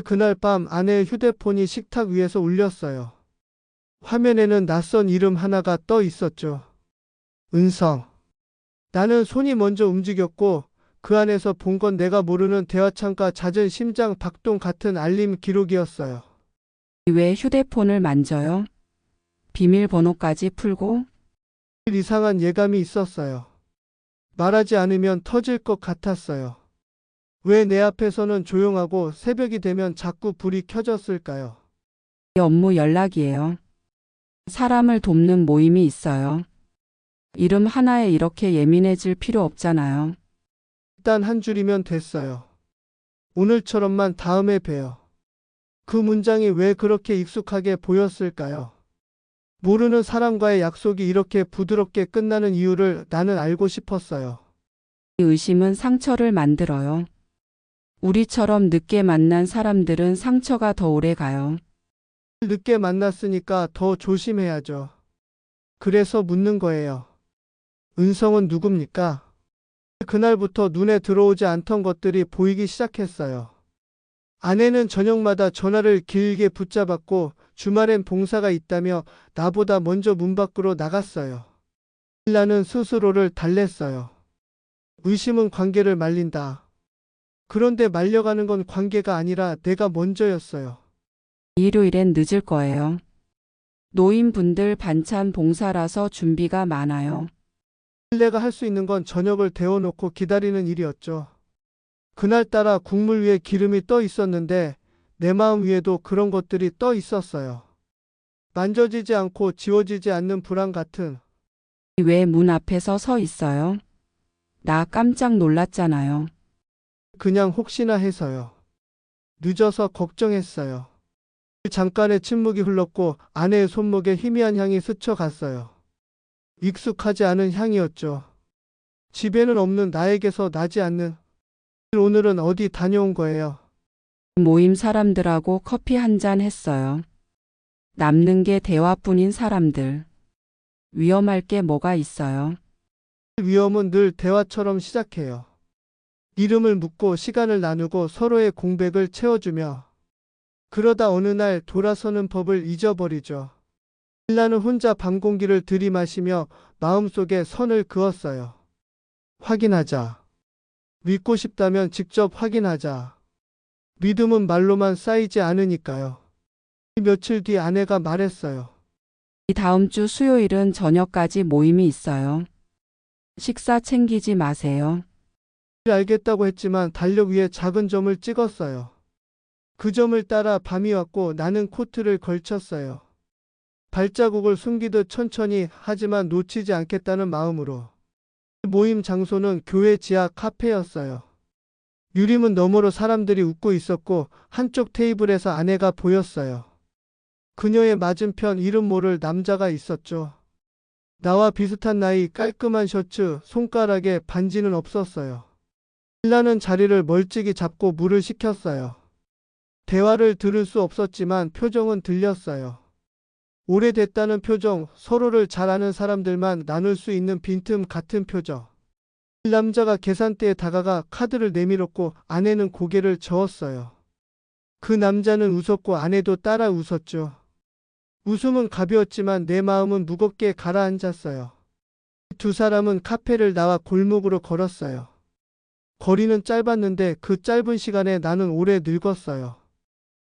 그날 밤 아내의 휴대폰이 식탁 위에서 울렸어요. 화면에는 낯선 이름 하나가 떠 있었죠. 은성. 나는 손이 먼저 움직였고 그 안에서 본 건 내가 모르는 대화창과 잦은 심장 박동 같은 알림 기록이었어요. 왜 휴대폰을 만져요? 비밀번호까지 풀고? 이상한 예감이 있었어요. 말하지 않으면 터질 것 같았어요. 왜 내 앞에서는 조용하고 새벽이 되면 자꾸 불이 켜졌을까요? 업무 연락이에요. 사람을 돕는 모임이 있어요. 이름 하나에 이렇게 예민해질 필요 없잖아요. 일단 한 줄이면 됐어요. 오늘처럼만 다음에 봬요. 그 문장이 왜 그렇게 익숙하게 보였을까요? 모르는 사람과의 약속이 이렇게 부드럽게 끝나는 이유를 나는 알고 싶었어요. 이 의심은 상처를 만들어요. 우리처럼 늦게 만난 사람들은 상처가 더 오래 가요. 늦게 만났으니까 더 조심해야죠. 그래서 묻는 거예요. 은성은 누굽니까? 그날부터 눈에 들어오지 않던 것들이 보이기 시작했어요. 아내는 저녁마다 전화를 길게 붙잡았고 주말엔 봉사가 있다며 나보다 먼저 문 밖으로 나갔어요. 나는 스스로를 달랬어요. 의심은 관계를 말린다. 그런데 말려가는 건 관계가 아니라 내가 먼저였어요. 일요일엔 늦을 거예요. 노인분들 반찬 봉사라서 준비가 많아요. 내가 할 수 있는 건 저녁을 데워놓고 기다리는 일이었죠. 그날따라 국물 위에 기름이 떠 있었는데 내 마음 위에도 그런 것들이 떠 있었어요. 만져지지 않고 지워지지 않는 불안 같은. 왜 문 앞에서 서 있어요? 나 깜짝 놀랐잖아요. 그냥 혹시나 해서요. 늦어서 걱정했어요. 잠깐의 침묵이 흘렀고 아내의 손목에 희미한 향이 스쳐갔어요. 익숙하지 않은 향이었죠. 집에는 없는 나에게서 나지 않는. 오늘은 어디 다녀온 거예요? 모임 사람들하고 커피 한 잔 했어요. 남는 게 대화뿐인 사람들. 위험할 게 뭐가 있어요? 위험은 늘 대화처럼 시작해요. 이름을 묻고 시간을 나누고 서로의 공백을 채워주며 그러다 어느 날 돌아서는 법을 잊어버리죠. 신라는 혼자 밤 공기를 들이마시며 마음속에 선을 그었어요. 확인하자. 믿고 싶다면 직접 확인하자. 믿음은 말로만 쌓이지 않으니까요. 며칠 뒤 아내가 말했어요. 이 다음 주 수요일은 저녁까지 모임이 있어요. 식사 챙기지 마세요. 알겠다고 했지만 달력 위에 작은 점을 찍었어요. 그 점을 따라 밤이 왔고 나는 코트를 걸쳤어요. 발자국을 숨기듯 천천히 하지만 놓치지 않겠다는 마음으로. 모임 장소는 교회 지하 카페였어요. 유리문 너머로 사람들이 웃고 있었고 한쪽 테이블에서 아내가 보였어요. 그녀의 맞은편 이름 모를 남자가 있었죠. 나와 비슷한 나이, 깔끔한 셔츠, 손가락에 반지는 없었어요. 신라는 자리를 멀찍이 잡고 물을 시켰어요. 대화를 들을 수 없었지만 표정은 들렸어요. 오래됐다는 표정, 서로를 잘 아는 사람들만 나눌 수 있는 빈틈 같은 표정. 남자가 계산대에 다가가 카드를 내밀었고 아내는 고개를 저었어요. 그 남자는 웃었고 아내도 따라 웃었죠. 웃음은 가벼웠지만 내 마음은 무겁게 가라앉았어요. 두 사람은 카페를 나와 골목으로 걸었어요. 거리는 짧았는데 그 짧은 시간에 나는 오래 늙었어요.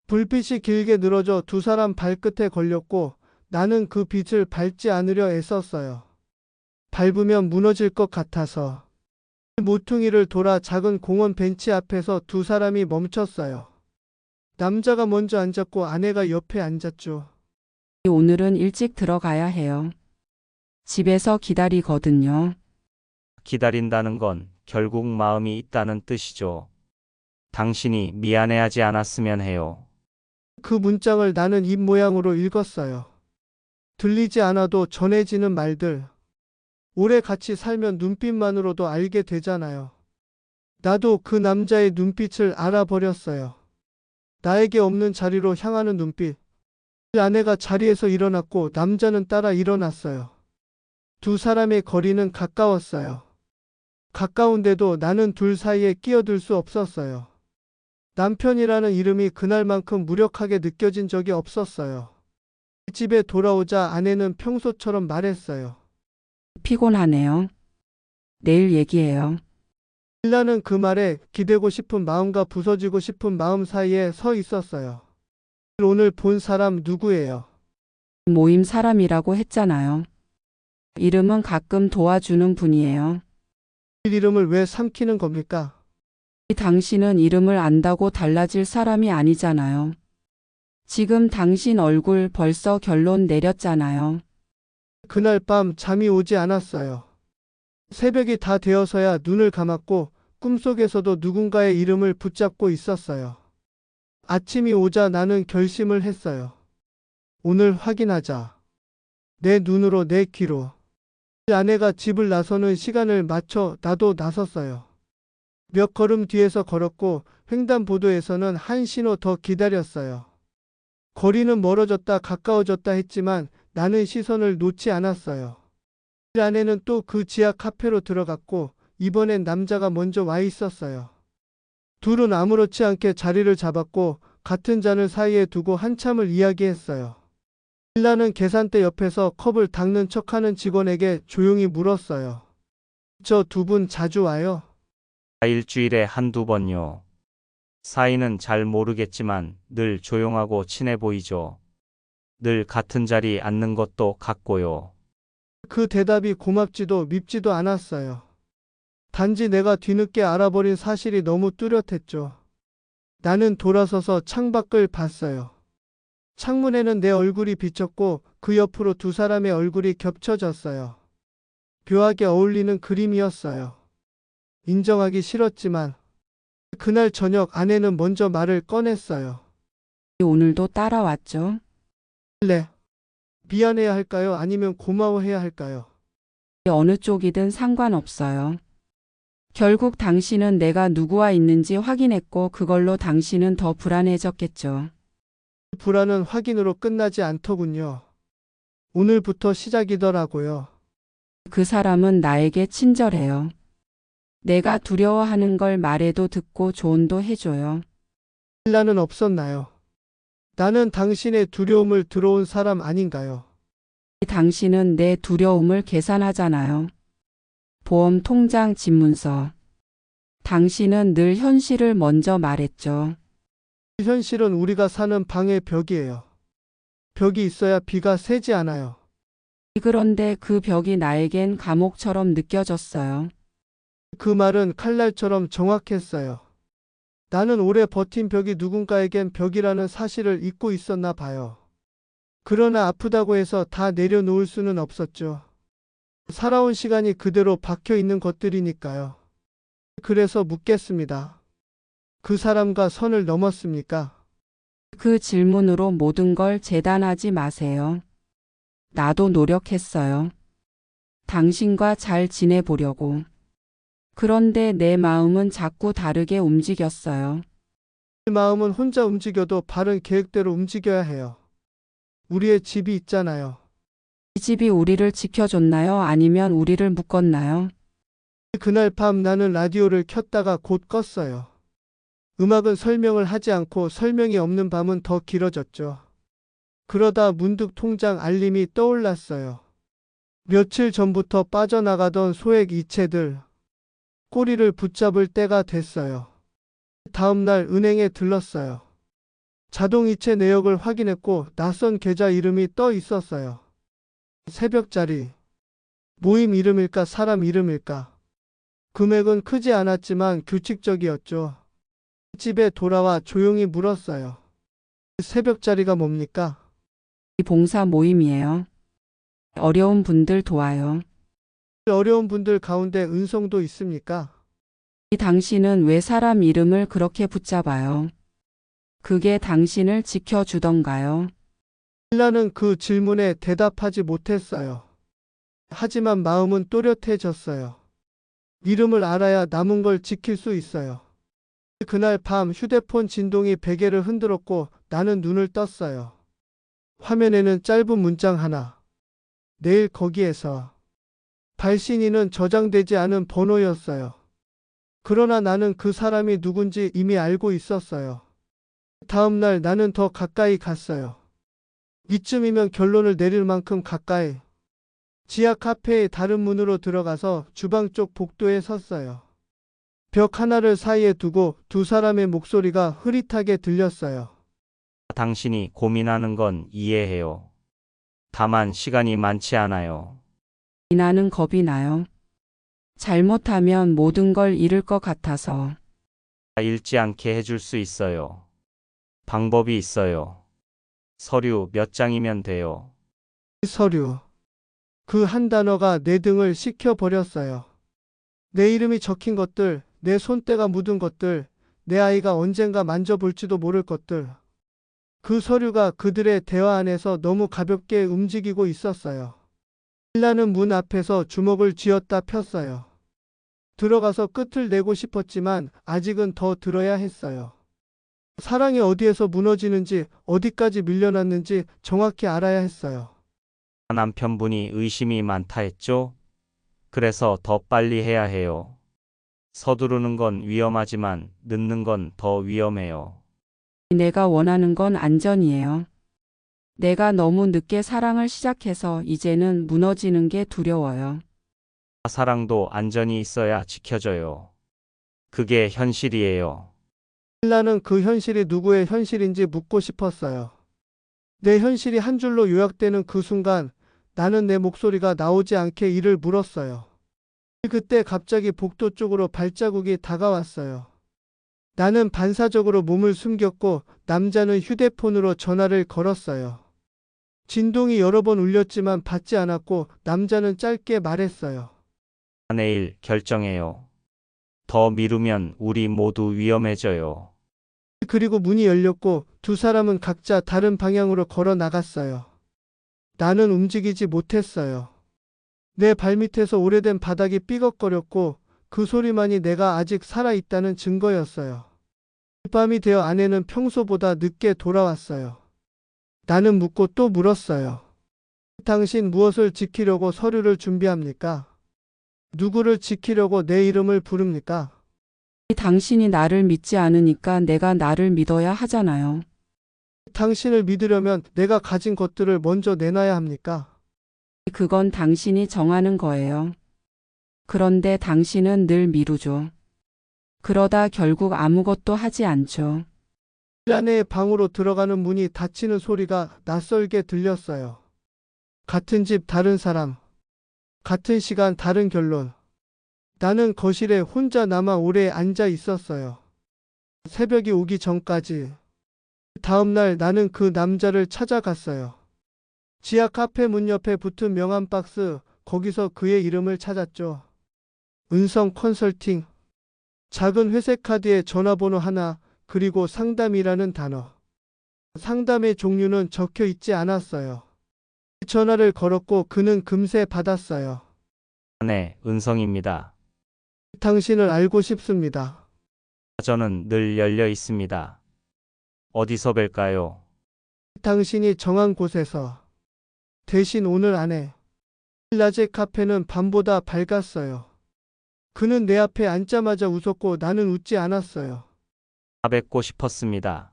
불빛이 길게 늘어져 두 사람 발끝에 걸렸고 나는 그 빛을 밟지 않으려 애썼어요. 밟으면 무너질 것 같아서. 모퉁이를 돌아 작은 공원 벤치 앞에서 두 사람이 멈췄어요. 남자가 먼저 앉았고 아내가 옆에 앉았죠. 오늘은 일찍 들어가야 해요. 집에서 기다리거든요. 기다린다는 건 결국 마음이 있다는 뜻이죠. 당신이 미안해하지 않았으면 해요. 그 문장을 나는 입 모양으로 읽었어요. 들리지 않아도 전해지는 말들. 오래 같이 살면 눈빛만으로도 알게 되잖아요. 나도 그 남자의 눈빛을 알아버렸어요. 나에게 없는 자리로 향하는 눈빛. 아내가 자리에서 일어났고 남자는 따라 일어났어요. 두 사람의 거리는 가까웠어요. 가까운데도 나는 둘 사이에 끼어들 수 없었어요. 남편이라는 이름이 그날만큼 무력하게 느껴진 적이 없었어요. 집에 돌아오자 아내는 평소처럼 말했어요. 피곤하네요. 내일 얘기해요. 신라는 그 말에 기대고 싶은 마음과 부서지고 싶은 마음 사이에 서 있었어요. 오늘 본 사람 누구예요? 모임 사람이라고 했잖아요. 이름은 가끔 도와주는 분이에요. 이름을 왜 삼키는 겁니까? 당신은 이름을 안다고 달라질 사람이 아니잖아요. 지금 당신 얼굴 벌써 결론 내렸잖아요. 그날 밤 잠이 오지 않았어요. 새벽이 다 되어서야 눈을 감았고 꿈속에서도 누군가의 이름을 붙잡고 있었어요. 아침이 오자 나는 결심을 했어요. 오늘 확인하자. 내 눈으로 내 귀로. 아내가 집을 나서는 시간을 맞춰 나도 나섰어요. 몇 걸음 뒤에서 걸었고 횡단보도에서는 한 신호 더 기다렸어요. 거리는 멀어졌다 가까워졌다 했지만 나는 시선을 놓지 않았어요. 아내는 또 그 지하 카페로 들어갔고 이번엔 남자가 먼저 와 있었어요. 둘은 아무렇지 않게 자리를 잡았고 같은 잔을 사이에 두고 한참을 이야기했어요. 신라는 계산대 옆에서 컵을 닦는 척하는 직원에게 조용히 물었어요. 저 두 분 자주 와요? 일주일에 한두 번요. 사이는 잘 모르겠지만 늘 조용하고 친해 보이죠. 늘 같은 자리 앉는 것도 같고요. 그 대답이 고맙지도 밉지도 않았어요. 단지 내가 뒤늦게 알아버린 사실이 너무 뚜렷했죠. 나는 돌아서서 창밖을 봤어요. 창문에는 내 얼굴이 비쳤고 그 옆으로 두 사람의 얼굴이 겹쳐졌어요. 묘하게 어울리는 그림이었어요. 인정하기 싫었지만 그날 저녁 아내는 먼저 말을 꺼냈어요. 오늘도 따라왔죠. 네. 미안해야 할까요? 아니면 고마워해야 할까요? 어느 쪽이든 상관없어요. 결국 당신은 내가 누구와 있는지 확인했고 그걸로 당신은 더 불안해졌겠죠. 불안은 확인으로 끝나지 않더군요. 오늘부터 시작이더라고요. 그 사람은 나에게 친절해요. 내가 두려워하는 걸 말해도 듣고 조언도 해줘요. 신라는 없었나요? 나는 당신의 두려움을 들어온 사람 아닌가요? 당신은 내 두려움을 계산하잖아요. 보험 통장 집문서. 당신은 늘 현실을 먼저 말했죠. 현실은 우리가 사는 방의 벽이에요. 벽이 있어야 비가 새지 않아요. 그런데 그 벽이 나에겐 감옥처럼 느껴졌어요. 그 말은 칼날처럼 정확했어요. 나는 오래 버틴 벽이 누군가에겐 벽이라는 사실을 잊고 있었나 봐요. 그러나 아프다고 해서 다 내려놓을 수는 없었죠. 살아온 시간이 그대로 박혀 있는 것들이니까요. 그래서 묻겠습니다. 그 사람과 선을 넘었습니까? 그 질문으로 모든 걸 재단하지 마세요. 나도 노력했어요. 당신과 잘 지내보려고. 그런데 내 마음은 자꾸 다르게 움직였어요. 마음은 혼자 움직여도 발은 계획대로 움직여야 해요. 우리의 집이 있잖아요. 이 집이 우리를 지켜줬나요? 아니면 우리를 묶었나요? 그날 밤 나는 라디오를 켰다가 곧 껐어요. 음악은 설명을 하지 않고 설명이 없는 밤은 더 길어졌죠. 그러다 문득 통장 알림이 떠올랐어요. 며칠 전부터 빠져나가던 소액 이체들. 꼬리를 붙잡을 때가 됐어요. 다음 날 은행에 들렀어요. 자동이체 내역을 확인했고 낯선 계좌 이름이 떠 있었어요. 새벽자리. 모임 이름일까 사람 이름일까? 금액은 크지 않았지만 규칙적이었죠. 집에 돌아와 조용히 물었어요. 새벽자리가 뭡니까? 이 봉사 모임이에요. 어려운 분들 도와요. 어려운 분들 가운데 은성도 있습니까? 당신은 왜 사람 이름을 그렇게 붙잡아요? 그게 당신을 지켜주던가요? 신라는 그 질문에 대답하지 못했어요. 하지만 마음은 또렷해졌어요. 이름을 알아야 남은 걸 지킬 수 있어요. 그날 밤 휴대폰 진동이 베개를 흔들었고 나는 눈을 떴어요. 화면에는 짧은 문장 하나. 내일 거기에서. 발신인은 저장되지 않은 번호였어요. 그러나 나는 그 사람이 누군지 이미 알고 있었어요. 다음 날 나는 더 가까이 갔어요. 이쯤이면 결론을 내릴 만큼 가까이. 지하 카페의 다른 문으로 들어가서 주방 쪽 복도에 섰어요. 벽 하나를 사이에 두고 두 사람의 목소리가 흐릿하게 들렸어요. 당신이 고민하는 건 이해해요. 다만 시간이 많지 않아요. 나는 겁이 나요. 잘못하면 모든 걸 잃을 것 같아서. 읽지 않게 해줄 수 있어요. 방법이 있어요. 서류 몇 장이면 돼요. 서류. 그 한 단어가 내 등을 식혀버렸어요. 내 이름이 적힌 것들, 내 손때가 묻은 것들, 내 아이가 언젠가 만져볼지도 모를 것들. 그 서류가 그들의 대화 안에서 너무 가볍게 움직이고 있었어요. 신라는 문 앞에서 주먹을 쥐었다 폈어요. 들어가서 끝을 내고 싶었지만 아직은 더 들어야 했어요. 사랑이 어디에서 무너지는지, 어디까지 밀려났는지 정확히 알아야 했어요. 남편분이 의심이 많다 했죠? 그래서 더 빨리 해야 해요. 서두르는 건 위험하지만 늦는 건 더 위험해요. 내가 원하는 건 안전이에요. 내가 너무 늦게 사랑을 시작해서 이제는 무너지는 게 두려워요. 사랑도 안전이 있어야 지켜져요. 그게 현실이에요. 신라는 그 현실이 누구의 현실인지 묻고 싶었어요. 내 현실이 한 줄로 요약되는 그 순간 나는 내 목소리가 나오지 않게 이를 물었어요. 그때 갑자기 복도 쪽으로 발자국이 다가왔어요. 나는 반사적으로 몸을 숨겼고 남자는 휴대폰으로 전화를 걸었어요. 진동이 여러 번 울렸지만 받지 않았고 남자는 짧게 말했어요. 내일 결정해요. 더 미루면 우리 모두 위험해져요. 그리고 문이 열렸고 두 사람은 각자 다른 방향으로 걸어 나갔어요. 나는 움직이지 못했어요. 내 발밑에서 오래된 바닥이 삐걱거렸고 그 소리만이 내가 아직 살아있다는 증거였어요. 밤이 되어 아내는 평소보다 늦게 돌아왔어요. 나는 묻고 또 물었어요. 당신 무엇을 지키려고 서류를 준비합니까? 누구를 지키려고 내 이름을 부릅니까? 당신이 나를 믿지 않으니까 내가 나를 믿어야 하잖아요. 당신을 믿으려면 내가 가진 것들을 먼저 내놔야 합니까? 그건 당신이 정하는 거예요. 그런데 당신은 늘 미루죠. 그러다 결국 아무것도 하지 않죠. 아내의 방으로 들어가는 문이 닫히는 소리가 낯설게 들렸어요. 같은 집 다른 사람, 같은 시간 다른 결론. 나는 거실에 혼자 남아 오래 앉아 있었어요. 새벽이 오기 전까지. 다음 날 나는 그 남자를 찾아갔어요. 지하 카페 문 옆에 붙은 명함 박스, 거기서 그의 이름을 찾았죠. 은성 컨설팅. 작은 회색 카드에 전화번호 하나, 그리고 상담이라는 단어. 상담의 종류는 적혀 있지 않았어요. 전화를 걸었고 그는 금세 받았어요. 네, 은성입니다. 당신을 알고 싶습니다. 저는 늘 열려 있습니다. 어디서 뵐까요? 당신이 정한 곳에서. 대신 오늘 안에. 낮의 카페는 밤보다 밝았어요. 그는 내 앞에 앉자마자 웃었고 나는 웃지 않았어요. 다 뵙고 싶었습니다.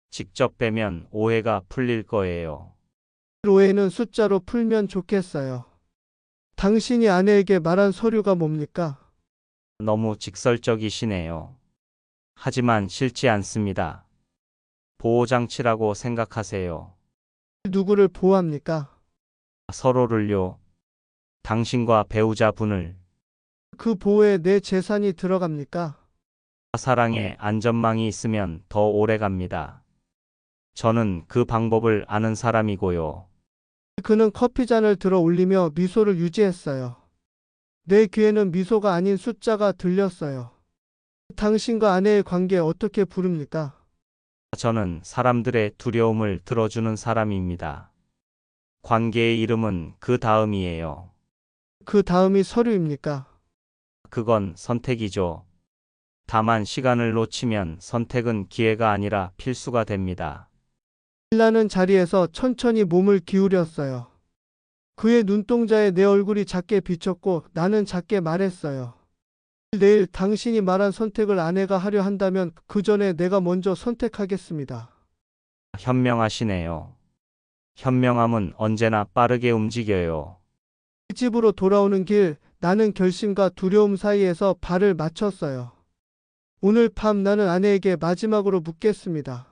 직접 뵈면 오해가 풀릴 거예요. 오해는 숫자로 풀면 좋겠어요. 당신이 아내에게 말한 서류가 뭡니까? 너무 직설적이시네요. 하지만 싫지 않습니다. 보호장치라고 생각하세요. 누구를 보호합니까? 서로를요. 당신과 배우자분을. 그 보호에 내 재산이 들어갑니까? 사랑에 안전망이 있으면 더 오래 갑니다. 저는 그 방법을 아는 사람이고요. 그는 커피잔을 들어 올리며 미소를 유지했어요. 내 귀에는 미소가 아닌 숫자가 들렸어요. 당신과 아내의 관계 어떻게 부릅니까? 저는 사람들의 두려움을 들어주는 사람입니다. 관계의 이름은 그 다음이에요. 그 다음이 서류입니까? 그건 선택이죠. 다만 시간을 놓치면 선택은 기회가 아니라 필수가 됩니다. 신라는 자리에서 천천히 몸을 기울였어요. 그의 눈동자에 내 얼굴이 작게 비쳤고 나는 작게 말했어요. 내일 당신이 말한 선택을 아내가 하려 한다면 그 전에 내가 먼저 선택하겠습니다. 현명하시네요. 현명함은 언제나 빠르게 움직여요. 집으로 돌아오는 길, 나는 결심과 두려움 사이에서 발을 맞췄어요. 오늘 밤 나는 아내에게 마지막으로 묻겠습니다.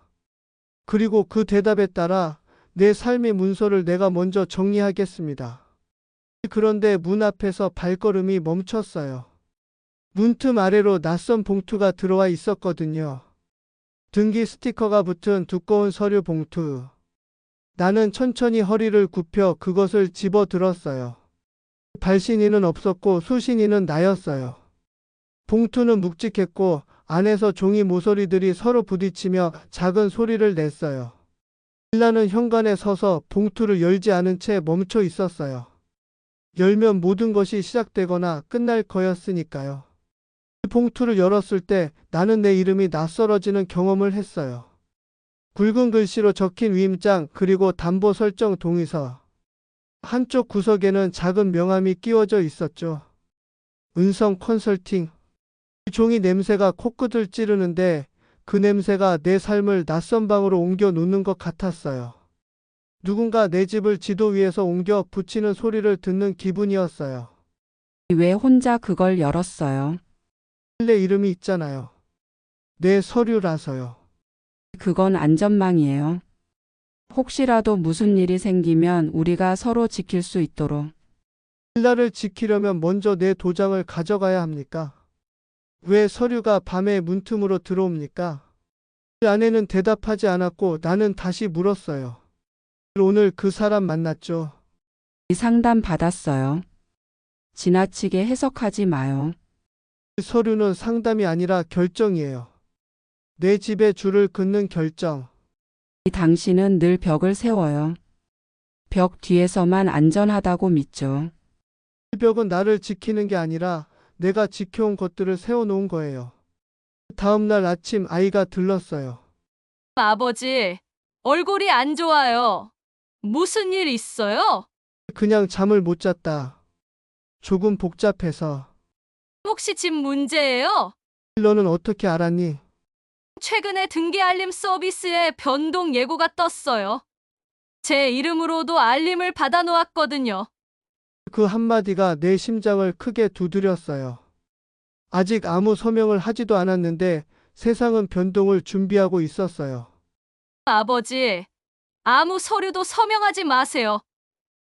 그리고 그 대답에 따라 내 삶의 문서를 내가 먼저 정리하겠습니다. 그런데 문 앞에서 발걸음이 멈췄어요. 문틈 아래로 낯선 봉투가 들어와 있었거든요. 등기 스티커가 붙은 두꺼운 서류 봉투. 나는 천천히 허리를 굽혀 그것을 집어 들었어요. 발신인은 없었고 수신인은 나였어요. 봉투는 묵직했고 안에서 종이 모서리들이 서로 부딪히며 작은 소리를 냈어요. 신라는 현관에 서서 봉투를 열지 않은 채 멈춰 있었어요. 열면 모든 것이 시작되거나 끝날 거였으니까요. 봉투를 열었을 때 나는 내 이름이 낯설어지는 경험을 했어요. 굵은 글씨로 적힌 위임장 그리고 담보 설정 동의서. 한쪽 구석에는 작은 명함이 끼워져 있었죠. 은성 컨설팅. 종이 냄새가 코끝을 찌르는데 그 냄새가 내 삶을 낯선 방으로 옮겨 놓는 것 같았어요. 누군가 내 집을 지도 위에서 옮겨 붙이는 소리를 듣는 기분이었어요. 왜 혼자 그걸 열었어요? 내 이름이 있잖아요. 내 서류라서요. 그건 안전망이에요. 혹시라도 무슨 일이 생기면 우리가 서로 지킬 수 있도록. 신라를 지키려면 먼저 내 도장을 가져가야 합니까? 왜 서류가 밤에 문틈으로 들어옵니까? 아내는 대답하지 않았고 나는 다시 물었어요. 오늘 그 사람 만났죠? 상담 받았어요. 지나치게 해석하지 마요. 서류는 상담이 아니라 결정이에요. 내 집에 줄을 긋는 결정. 당신은 늘 벽을 세워요. 벽 뒤에서만 안전하다고 믿죠. 이 벽은 나를 지키는 게 아니라 내가 지켜온 것들을 세워놓은 거예요. 다음 날 아침 아이가 들렀어요. 아버지, 얼굴이 안 좋아요. 무슨 일 있어요? 그냥 잠을 못 잤다. 조금 복잡해서. 혹시 집 문제예요? 너는 어떻게 알았니? 최근에 등기 알림 서비스에 변동 예고가 떴어요. 제 이름으로도 알림을 받아 놓았거든요. 그 한마디가 내 심장을 크게 두드렸어요. 아직 아무 서명을 하지도 않았는데 세상은 변동을 준비하고 있었어요. 아버지, 아무 서류도 서명하지 마세요.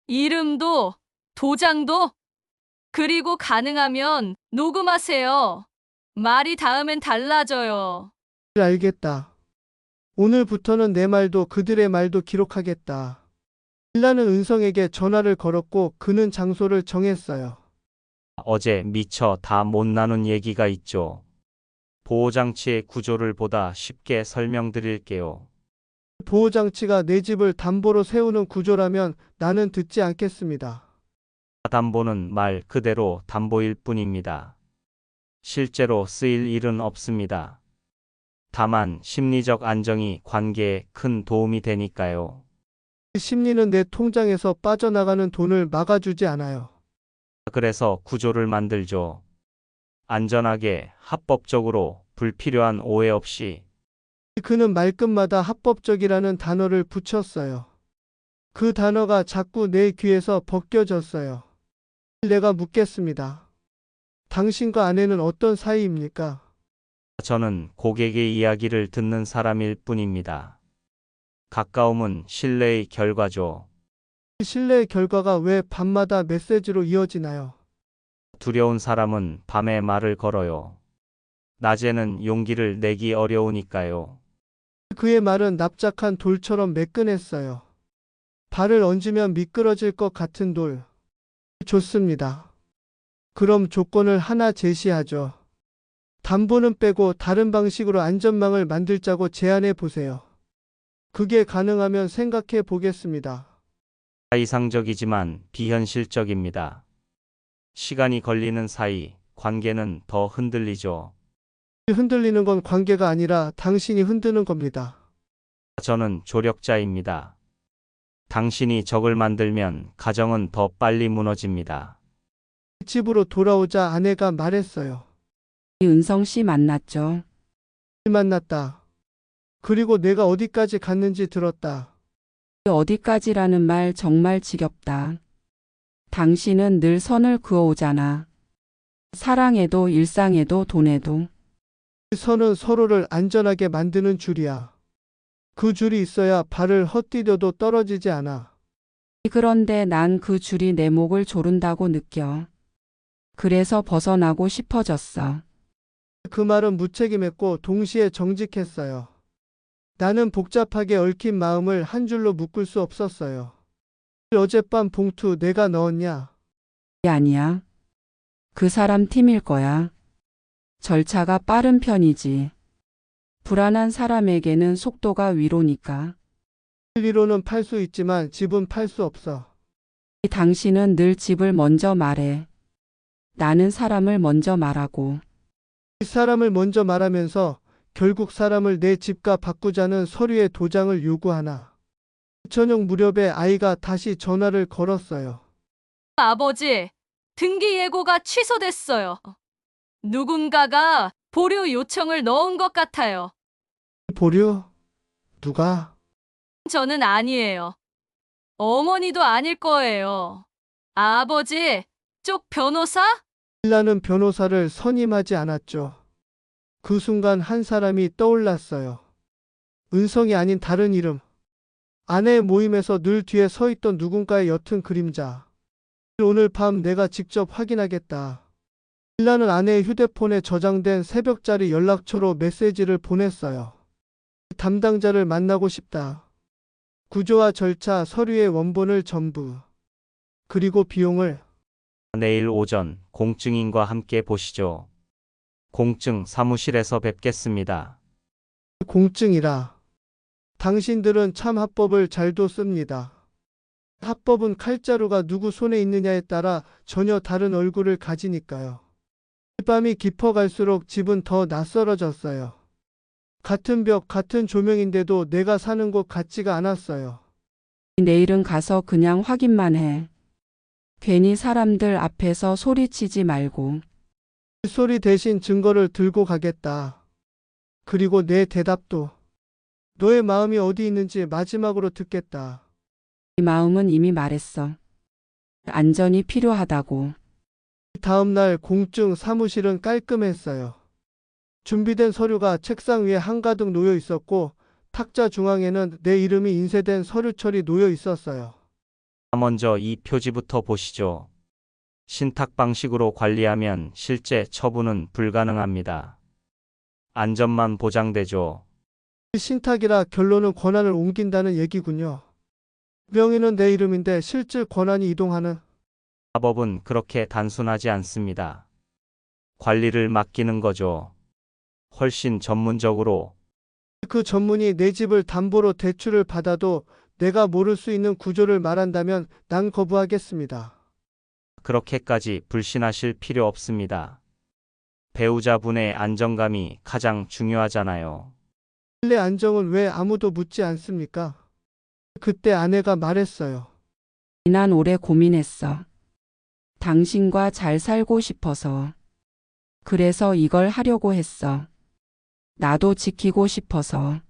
이름도, 도장도, 그리고 가능하면 녹음하세요. 말이 다음엔 달라져요. 알겠다. 오늘부터는 내 말도 그들의 말도 기록하겠다. 신라는 은성에게 전화를 걸었고 그는 장소를 정했어요. 어제 미처 다 못 나눈 얘기가 있죠. 보호장치의 구조를 보다 쉽게 설명드릴게요. 보호장치가 내 집을 담보로 세우는 구조라면 나는 듣지 않겠습니다. 담보는 말 그대로 담보일 뿐입니다. 실제로 쓰일 일은 없습니다. 다만 심리적 안정이 관계에 큰 도움이 되니까요. 심리는 내 통장에서 빠져나가는 돈을 막아주지 않아요. 그래서 구조를 만들죠. 안전하게, 합법적으로, 불필요한 오해 없이. 그는 말끝마다 합법적이라는 단어를 붙였어요. 그 단어가 자꾸 내 귀에서 벗겨졌어요. 내가 묻겠습니다. 당신과 아내는 어떤 사이입니까? 저는 고객의 이야기를 듣는 사람일 뿐입니다. 가까움은 신뢰의 결과죠. 신뢰의 결과가 왜 밤마다 메시지로 이어지나요? 두려운 사람은 밤에 말을 걸어요. 낮에는 용기를 내기 어려우니까요. 그의 말은 납작한 돌처럼 매끈했어요. 발을 얹으면 미끄러질 것 같은 돌. 좋습니다. 그럼 조건을 하나 제시하죠. 담보는 빼고 다른 방식으로 안전망을 만들자고 제안해 보세요. 그게 가능하면 생각해 보겠습니다. 이상적이지만 비현실적입니다. 시간이 걸리는 사이 관계는 더 흔들리죠. 흔들리는 건 관계가 아니라 당신이 흔드는 겁니다. 저는 조력자입니다. 당신이 적을 만들면 가정은 더 빨리 무너집니다. 집으로 돌아오자 아내가 말했어요. 은성 씨 만났죠. 만났다. 그리고 내가 어디까지 갔는지 들었다. 어디까지라는 말 정말 지겹다. 당신은 늘 선을 그어오잖아. 사랑에도 일상에도 돈에도. 선은 서로를 안전하게 만드는 줄이야. 그 줄이 있어야 발을 헛디뎌도 떨어지지 않아. 그런데 난 그 줄이 내 목을 조른다고 느껴. 그래서 벗어나고 싶어졌어. 그 말은 무책임했고 동시에 정직했어요. 나는 복잡하게 얽힌 마음을 한 줄로 묶을 수 없었어요. 어젯밤 봉투 내가 넣었냐? 아니야. 그 사람 팀일 거야. 절차가 빠른 편이지. 불안한 사람에게는 속도가 위로니까. 리로는 팔 수 있지만 집은 팔 수 없어. 당신은 늘 집을 먼저 말해. 나는 사람을 먼저 말하고. 이 사람을 먼저 말하면서 결국 사람을 내 집과 바꾸자는 서류의 도장을 요구하나. 저녁 무렵에 아이가 다시 전화를 걸었어요. 아버지, 등기 예고가 취소됐어요. 누군가가 보류 요청을 넣은 것 같아요. 보류? 누가? 저는 아니에요. 어머니도 아닐 거예요. 아버지, 쪽 변호사? 신라는 변호사를 선임하지 않았죠. 그 순간 한 사람이 떠올랐어요. 은성이 아닌 다른 이름. 아내의 모임에서 늘 뒤에 서 있던 누군가의 옅은 그림자. 오늘 밤 내가 직접 확인하겠다. 신라는 아내의 휴대폰에 저장된 새벽짜리 연락처로 메시지를 보냈어요. 담당자를 만나고 싶다. 구조와 절차, 서류의 원본을 전부. 그리고 비용을. 내일 오전 공증인과 함께 보시죠. 공증 사무실에서 뵙겠습니다. 공증이라. 당신들은 참 합법을 잘도 씁니다. 합법은 칼자루가 누구 손에 있느냐에 따라 전혀 다른 얼굴을 가지니까요. 밤이 깊어갈수록 집은 더 낯설어졌어요. 같은 벽, 같은 조명인데도 내가 사는 곳 같지가 않았어요. 내일은 가서 그냥 확인만 해. 괜히 사람들 앞에서 소리치지 말고. 소리 대신 증거를 들고 가겠다. 그리고 내 대답도. 너의 마음이 어디 있는지 마지막으로 듣겠다. 이 마음은 이미 말했어. 안전이 필요하다고. 다음 날 공증 사무실은 깔끔했어요. 준비된 서류가 책상 위에 한가득 놓여 있었고 탁자 중앙에는 내 이름이 인쇄된 서류철이 놓여 있었어요. 먼저 이 표지부터 보시죠. 신탁 방식으로 관리하면 실제 처분은 불가능합니다. 안전만 보장되죠. 신탁이라 결론은 권한을 옮긴다는 얘기군요. 명의는 내 이름인데 실질 권한이 이동하는. 합법은 그렇게 단순하지 않습니다. 관리를 맡기는 거죠. 훨씬 전문적으로. 그 전문이 내 집을 담보로 대출을 받아도 내가 모를 수 있는 구조를 말한다면 난 거부하겠습니다. 그렇게까지 불신하실 필요 없습니다. 배우자분의 안정감이 가장 중요하잖아요. 신뢰 안정은 왜 아무도 묻지 않습니까? 그때 아내가 말했어요. 난 오래 고민했어. 당신과 잘 살고 싶어서. 그래서 이걸 하려고 했어. 나도 지키고 싶어서.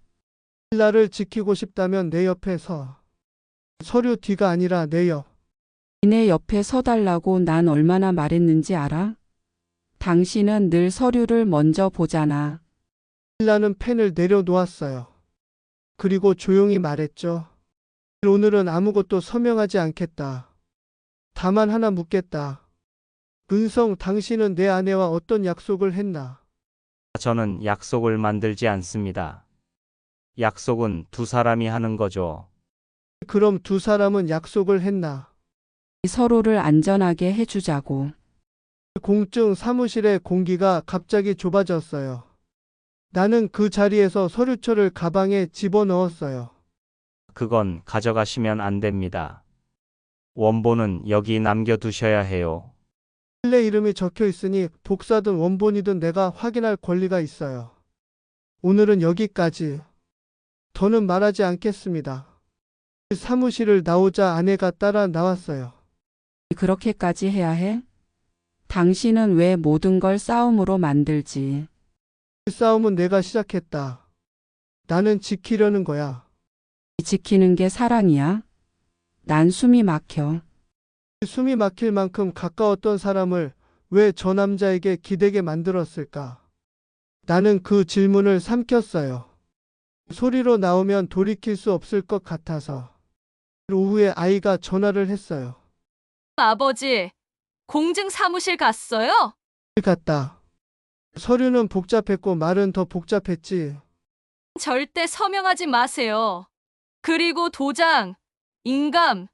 나를 지키고 싶다면 내 옆에 서. 서류 뒤가 아니라 내 옆. 니네 옆에 서달라고 난 얼마나 말했는지 알아? 당신은 늘 서류를 먼저 보잖아. 신라는 펜을 내려놓았어요. 그리고 조용히 말했죠. 오늘은 아무것도 서명하지 않겠다. 다만 하나 묻겠다. 은성, 당신은 내 아내와 어떤 약속을 했나? 저는 약속을 만들지 않습니다. 약속은 두 사람이 하는 거죠. 그럼 두 사람은 약속을 했나? 서로를 안전하게 해주자고. 공증 사무실의 공기가 갑자기 좁아졌어요. 나는 그 자리에서 서류철을 가방에 집어넣었어요. 그건 가져가시면 안 됩니다. 원본은 여기 남겨두셔야 해요. 신뢰 이름이 적혀 있으니 복사든 원본이든 내가 확인할 권리가 있어요. 오늘은 여기까지. 더는 말하지 않겠습니다. 사무실을 나오자 아내가 따라 나왔어요. 그렇게까지 해야 해? 당신은 왜 모든 걸 싸움으로 만들지? 이 싸움은 내가 시작했다. 나는 지키려는 거야. 지키는 게 사랑이야? 난 숨이 막혀. 숨이 막힐 만큼 가까웠던 사람을 왜 저 남자에게 기대게 만들었을까? 나는 그 질문을 삼켰어요. 소리로 나오면 돌이킬 수 없을 것 같아서. 오후에 아이가 전화를 했어요. 아버지, 공증 사무실 갔어요? 갔다. 서류는 복잡했고 말은 더 복잡했지. 절대 서명하지 마세요. 그리고 도장, 인감,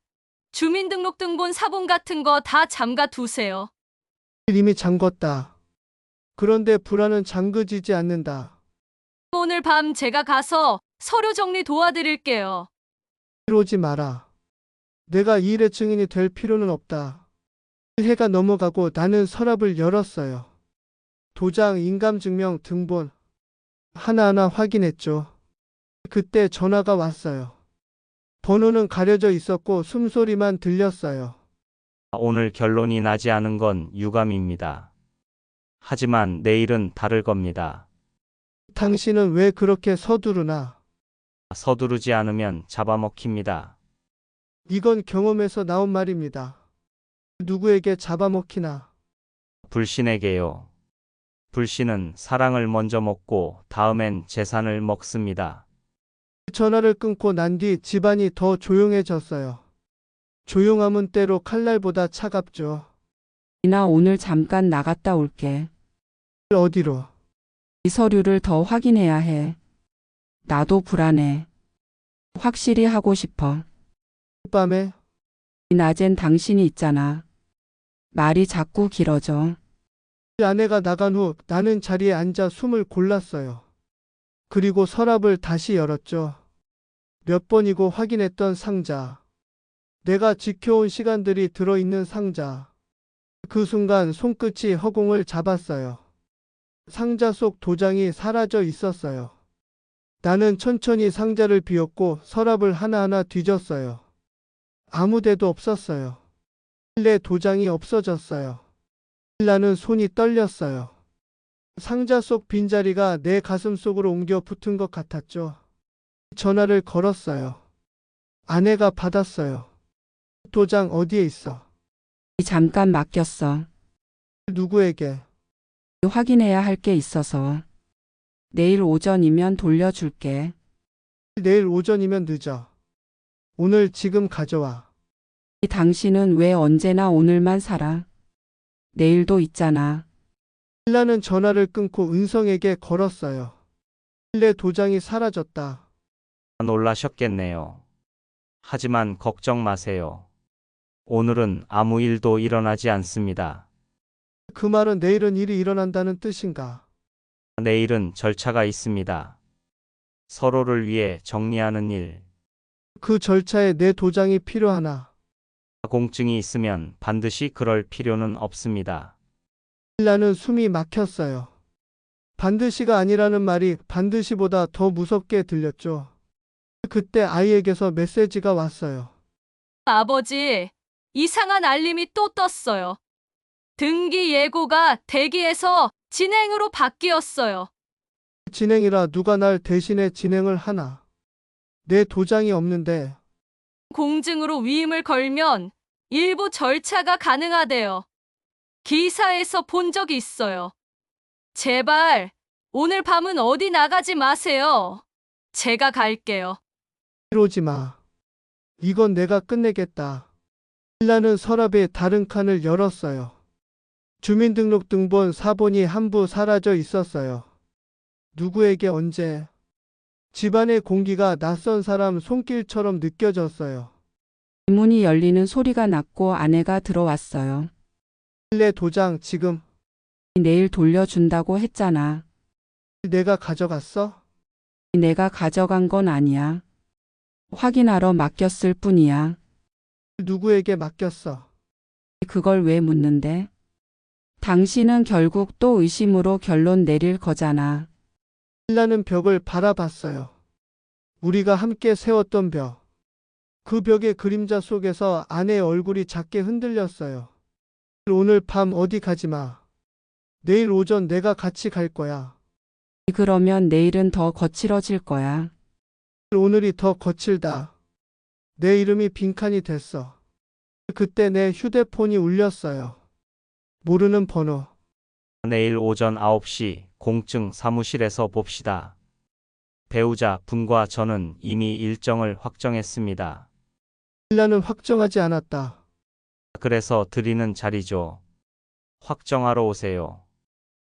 주민등록등본 사본 같은 거 다 잠가 두세요. 이미 잠궜다. 그런데 불안은 잠그지지 않는다. 오늘 밤 제가 가서 서류 정리 도와드릴게요. 오지 마라. 내가 이 일의 증인이 될 필요는 없다. 해가 넘어가고 나는 서랍을 열었어요. 도장, 인감증명, 등본 하나하나 확인했죠. 그때 전화가 왔어요. 번호는 가려져 있었고 숨소리만 들렸어요. 오늘 결론이 나지 않은 건 유감입니다. 하지만 내일은 다를 겁니다. 당신은 왜 그렇게 서두르나? 서두르지 않으면 잡아먹힙니다. 이건 경험에서 나온 말입니다. 누구에게 잡아먹히나? 불신에게요. 불신은 사랑을 먼저 먹고 다음엔 재산을 먹습니다. 전화를 끊고 난 뒤 집안이 더 조용해졌어요. 조용함은 때로 칼날보다 차갑죠. 나 오늘 잠깐 나갔다 올게. 어디로? 이 서류를 더 확인해야 해. 나도 불안해. 확실히 하고 싶어. 밤에 낮엔 당신이 있잖아. 말이 자꾸 길어져. 아내가 나간 후 나는 자리에 앉아 숨을 골랐어요. 그리고 서랍을 다시 열었죠. 몇 번이고 확인했던 상자. 내가 지켜온 시간들이 들어있는 상자. 그 순간 손끝이 허공을 잡았어요. 상자 속 도장이 사라져 있었어요. 나는 천천히 상자를 비웠고 서랍을 하나하나 뒤졌어요. 아무 데도 없었어요. 내 도장이 없어졌어요. 나는 손이 떨렸어요. 상자 속 빈자리가 내 가슴 속으로 옮겨 붙은 것 같았죠. 전화를 걸었어요. 아내가 받았어요. 도장 어디에 있어? 잠깐 맡겼어. 누구에게? 확인해야 할 게 있어서. 내일 오전이면 돌려줄게. 내일 오전이면 늦어. 오늘 지금 가져와. 당신은 왜 언제나 오늘만 살아? 내일도 있잖아. 신라는 전화를 끊고 은성에게 걸었어요. 내 도장이 사라졌다. 놀라셨겠네요. 하지만 걱정 마세요. 오늘은 아무 일도 일어나지 않습니다. 그 말은 내일은 일이 일어난다는 뜻인가? 내일은 절차가 있습니다. 서로를 위해 정리하는 일. 그 절차에 내 도장이 필요하나? 공증이 있으면 반드시 그럴 필요는 없습니다. 신라는 숨이 막혔어요. 반드시가 아니라는 말이 반드시보다 더 무섭게 들렸죠. 그때 아이에게서 메시지가 왔어요. 아버지, 이상한 알림이 또 떴어요. 등기 예고가 대기에서 진행으로 바뀌었어요. 진행이라 누가 날 대신에 진행을 하나? 내 도장이 없는데. 공증으로 위임을 걸면 일부 절차가 가능하대요. 기사에서 본 적이 있어요. 제발 오늘 밤은 어디 나가지 마세요. 제가 갈게요. 이러지 마. 이건 내가 끝내겠다. 신라는 서랍의 다른 칸을 열었어요. 주민등록등본 사본이 한부 사라져 있었어요. 누구에게 언제? 집안의 공기가 낯선 사람 손길처럼 느껴졌어요. 문이 열리는 소리가 났고 아내가 들어왔어요. 내 도장 지금 내일 돌려준다고 했잖아. 내가 가져갔어? 내가 가져간 건 아니야. 확인하러 맡겼을 뿐이야. 누구에게 맡겼어? 그걸 왜 묻는데? 당신은 결국 또 의심으로 결론 내릴 거잖아. 신라는 벽을 바라봤어요. 우리가 함께 세웠던 벽. 그 벽의 그림자 속에서 아내의 얼굴이 작게 흔들렸어요. 오늘 밤 어디 가지 마. 내일 오전 내가 같이 갈 거야. 그러면 내일은 더 거칠어질 거야. 오늘이 더 거칠다. 내 이름이 빈칸이 됐어. 그때 내 휴대폰이 울렸어요. 모르는 번호. 내일 오전 9시 공증 사무실에서 봅시다. 배우자 분과 저는 이미 일정을 확정했습니다. 신라는 확정하지 않았다. 그래서 드리는 자리죠. 확정하러 오세요.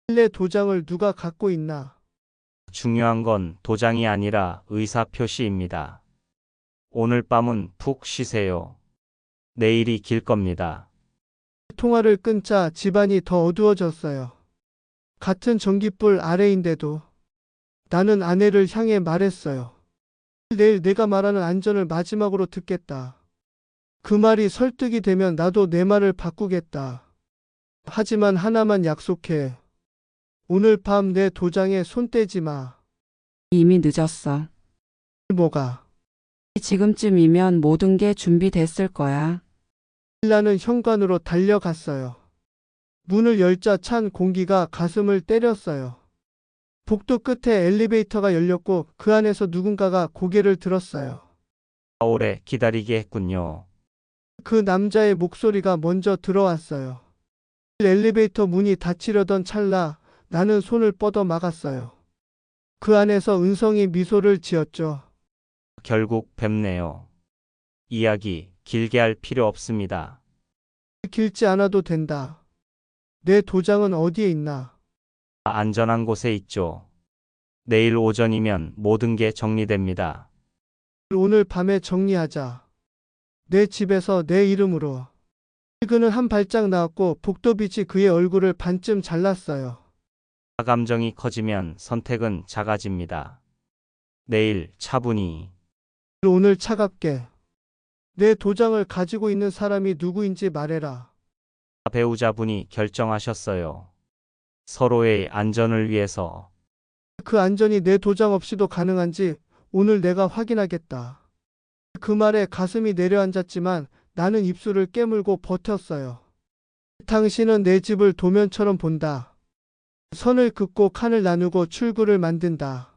신뢰 도장을 누가 갖고 있나? 중요한 건 도장이 아니라 의사표시입니다. 오늘 밤은 푹 쉬세요. 내일이 길 겁니다. 통화를 끊자 집안이 더 어두워졌어요. 같은 전깃불 아래인데도 나는 아내를 향해 말했어요. 내일 내가 말하는 안전을 마지막으로 듣겠다. 그 말이 설득이 되면 나도 내 말을 바꾸겠다. 하지만 하나만 약속해. 오늘 밤 내 도장에 손 떼지 마. 이미 늦었어. 뭐가? 지금쯤이면 모든 게 준비됐을 거야. 신라는 현관으로 달려갔어요. 문을 열자 찬 공기가 가슴을 때렸어요. 복도 끝에 엘리베이터가 열렸고 그 안에서 누군가가 고개를 들었어요. 오래 기다리게 했군요. 그 남자의 목소리가 먼저 들어왔어요. 엘리베이터 문이 닫히려던 찰나 나는 손을 뻗어 막았어요. 그 안에서 은성이 미소를 지었죠. 결국 뵙네요. 이야기 길게 할 필요 없습니다. 길지 않아도 된다. 내 도장은 어디에 있나? 안전한 곳에 있죠. 내일 오전이면 모든 게 정리됩니다. 오늘 밤에 정리하자. 내 집에서 내 이름으로. 그는 한 발짝 나왔고 복도빛이 그의 얼굴을 반쯤 잘랐어요. 감정이 커지면 선택은 작아집니다. 내일 차분히. 오늘 차갑게. 내 도장을 가지고 있는 사람이 누구인지 말해라. 배우자분이 결정하셨어요. 서로의 안전을 위해서. 그 안전이 내 도장 없이도 가능한지 오늘 내가 확인하겠다. 그 말에 가슴이 내려앉았지만 나는 입술을 깨물고 버텼어요. 당신은 내 집을 도면처럼 본다. 선을 긋고 칸을 나누고 출구를 만든다.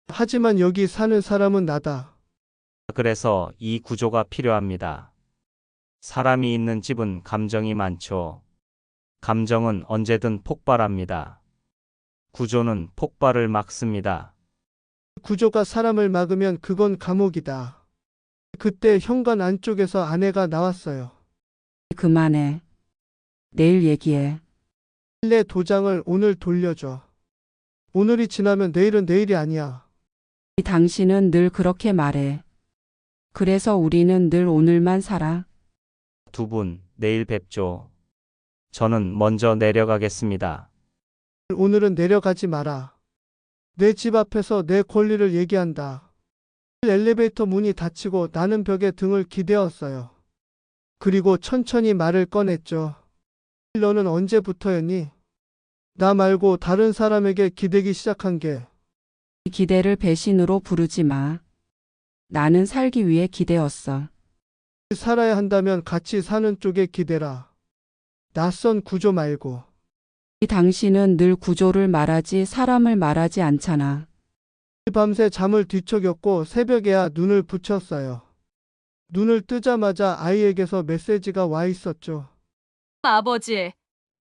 하지만 여기 사는 사람은 나다. 그래서 이 구조가 필요합니다. 사람이 있는 집은 감정이 많죠. 감정은 언제든 폭발합니다. 구조는 폭발을 막습니다. 구조가 사람을 막으면 그건 감옥이다. 그때 현관 안쪽에서 아내가 나왔어요. 그만해. 내일 얘기해. 내 도장을 오늘 돌려줘. 오늘이 지나면 내일은 내일이 아니야. 당신은 늘 그렇게 말해. 그래서 우리는 늘 오늘만 살아. 두 분 내일 뵙죠. 저는 먼저 내려가겠습니다. 오늘은 내려가지 마라. 내 집 앞에서 내 권리를 얘기한다. 엘리베이터 문이 닫히고 나는 벽에 등을 기대었어요. 그리고 천천히 말을 꺼냈죠. 너는 언제부터였니? 나 말고 다른 사람에게 기대기 시작한 게. 기대를 배신으로 부르지 마. 나는 살기 위해 기대었어. 살아야 한다면 같이 사는 쪽에 기대라. 낯선 구조 말고. 당신은 늘 구조를 말하지 사람을 말하지 않잖아. 밤새 잠을 뒤척였고 새벽에야 눈을 붙였어요. 눈을 뜨자마자 아이에게서 메시지가 와 있었죠. 아버지,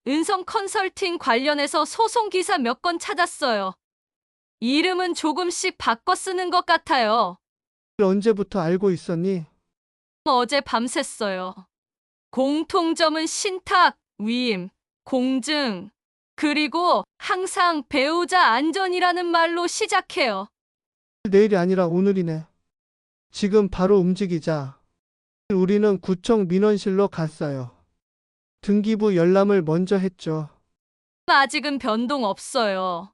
은성 컨설팅 관련해서 소송 기사 몇 건 찾았어요. 이름은 조금씩 바꿔 쓰는 것 같아요. 언제부터 알고 있었니? 어제 밤샜어요. 공통점은 신탁, 위임, 공증, 그리고 항상 배우자 안전이라는 말로 시작해요. 내일이 아니라 오늘이네. 지금 바로 움직이자. 우리는 구청 민원실로 갔어요. 등기부 열람을 먼저 했죠. 아직은 변동 없어요.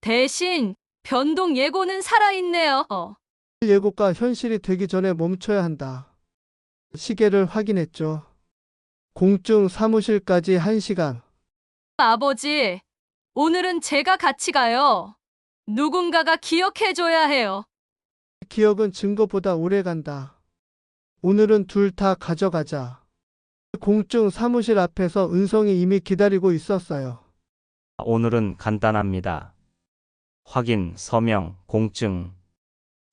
대신 변동 예고는 살아있네요. 예고가 현실이 되기 전에 멈춰야 한다. 시계를 확인했죠. 공증 사무실까지 1시간. 아버지, 오늘은 제가 같이 가요. 누군가가 기억해줘야 해요. 기억은 증거보다 오래 간다. 오늘은 둘 다 가져가자. 공증 사무실 앞에서 은성이 이미 기다리고 있었어요. 오늘은 간단합니다. 확인, 서명, 공증.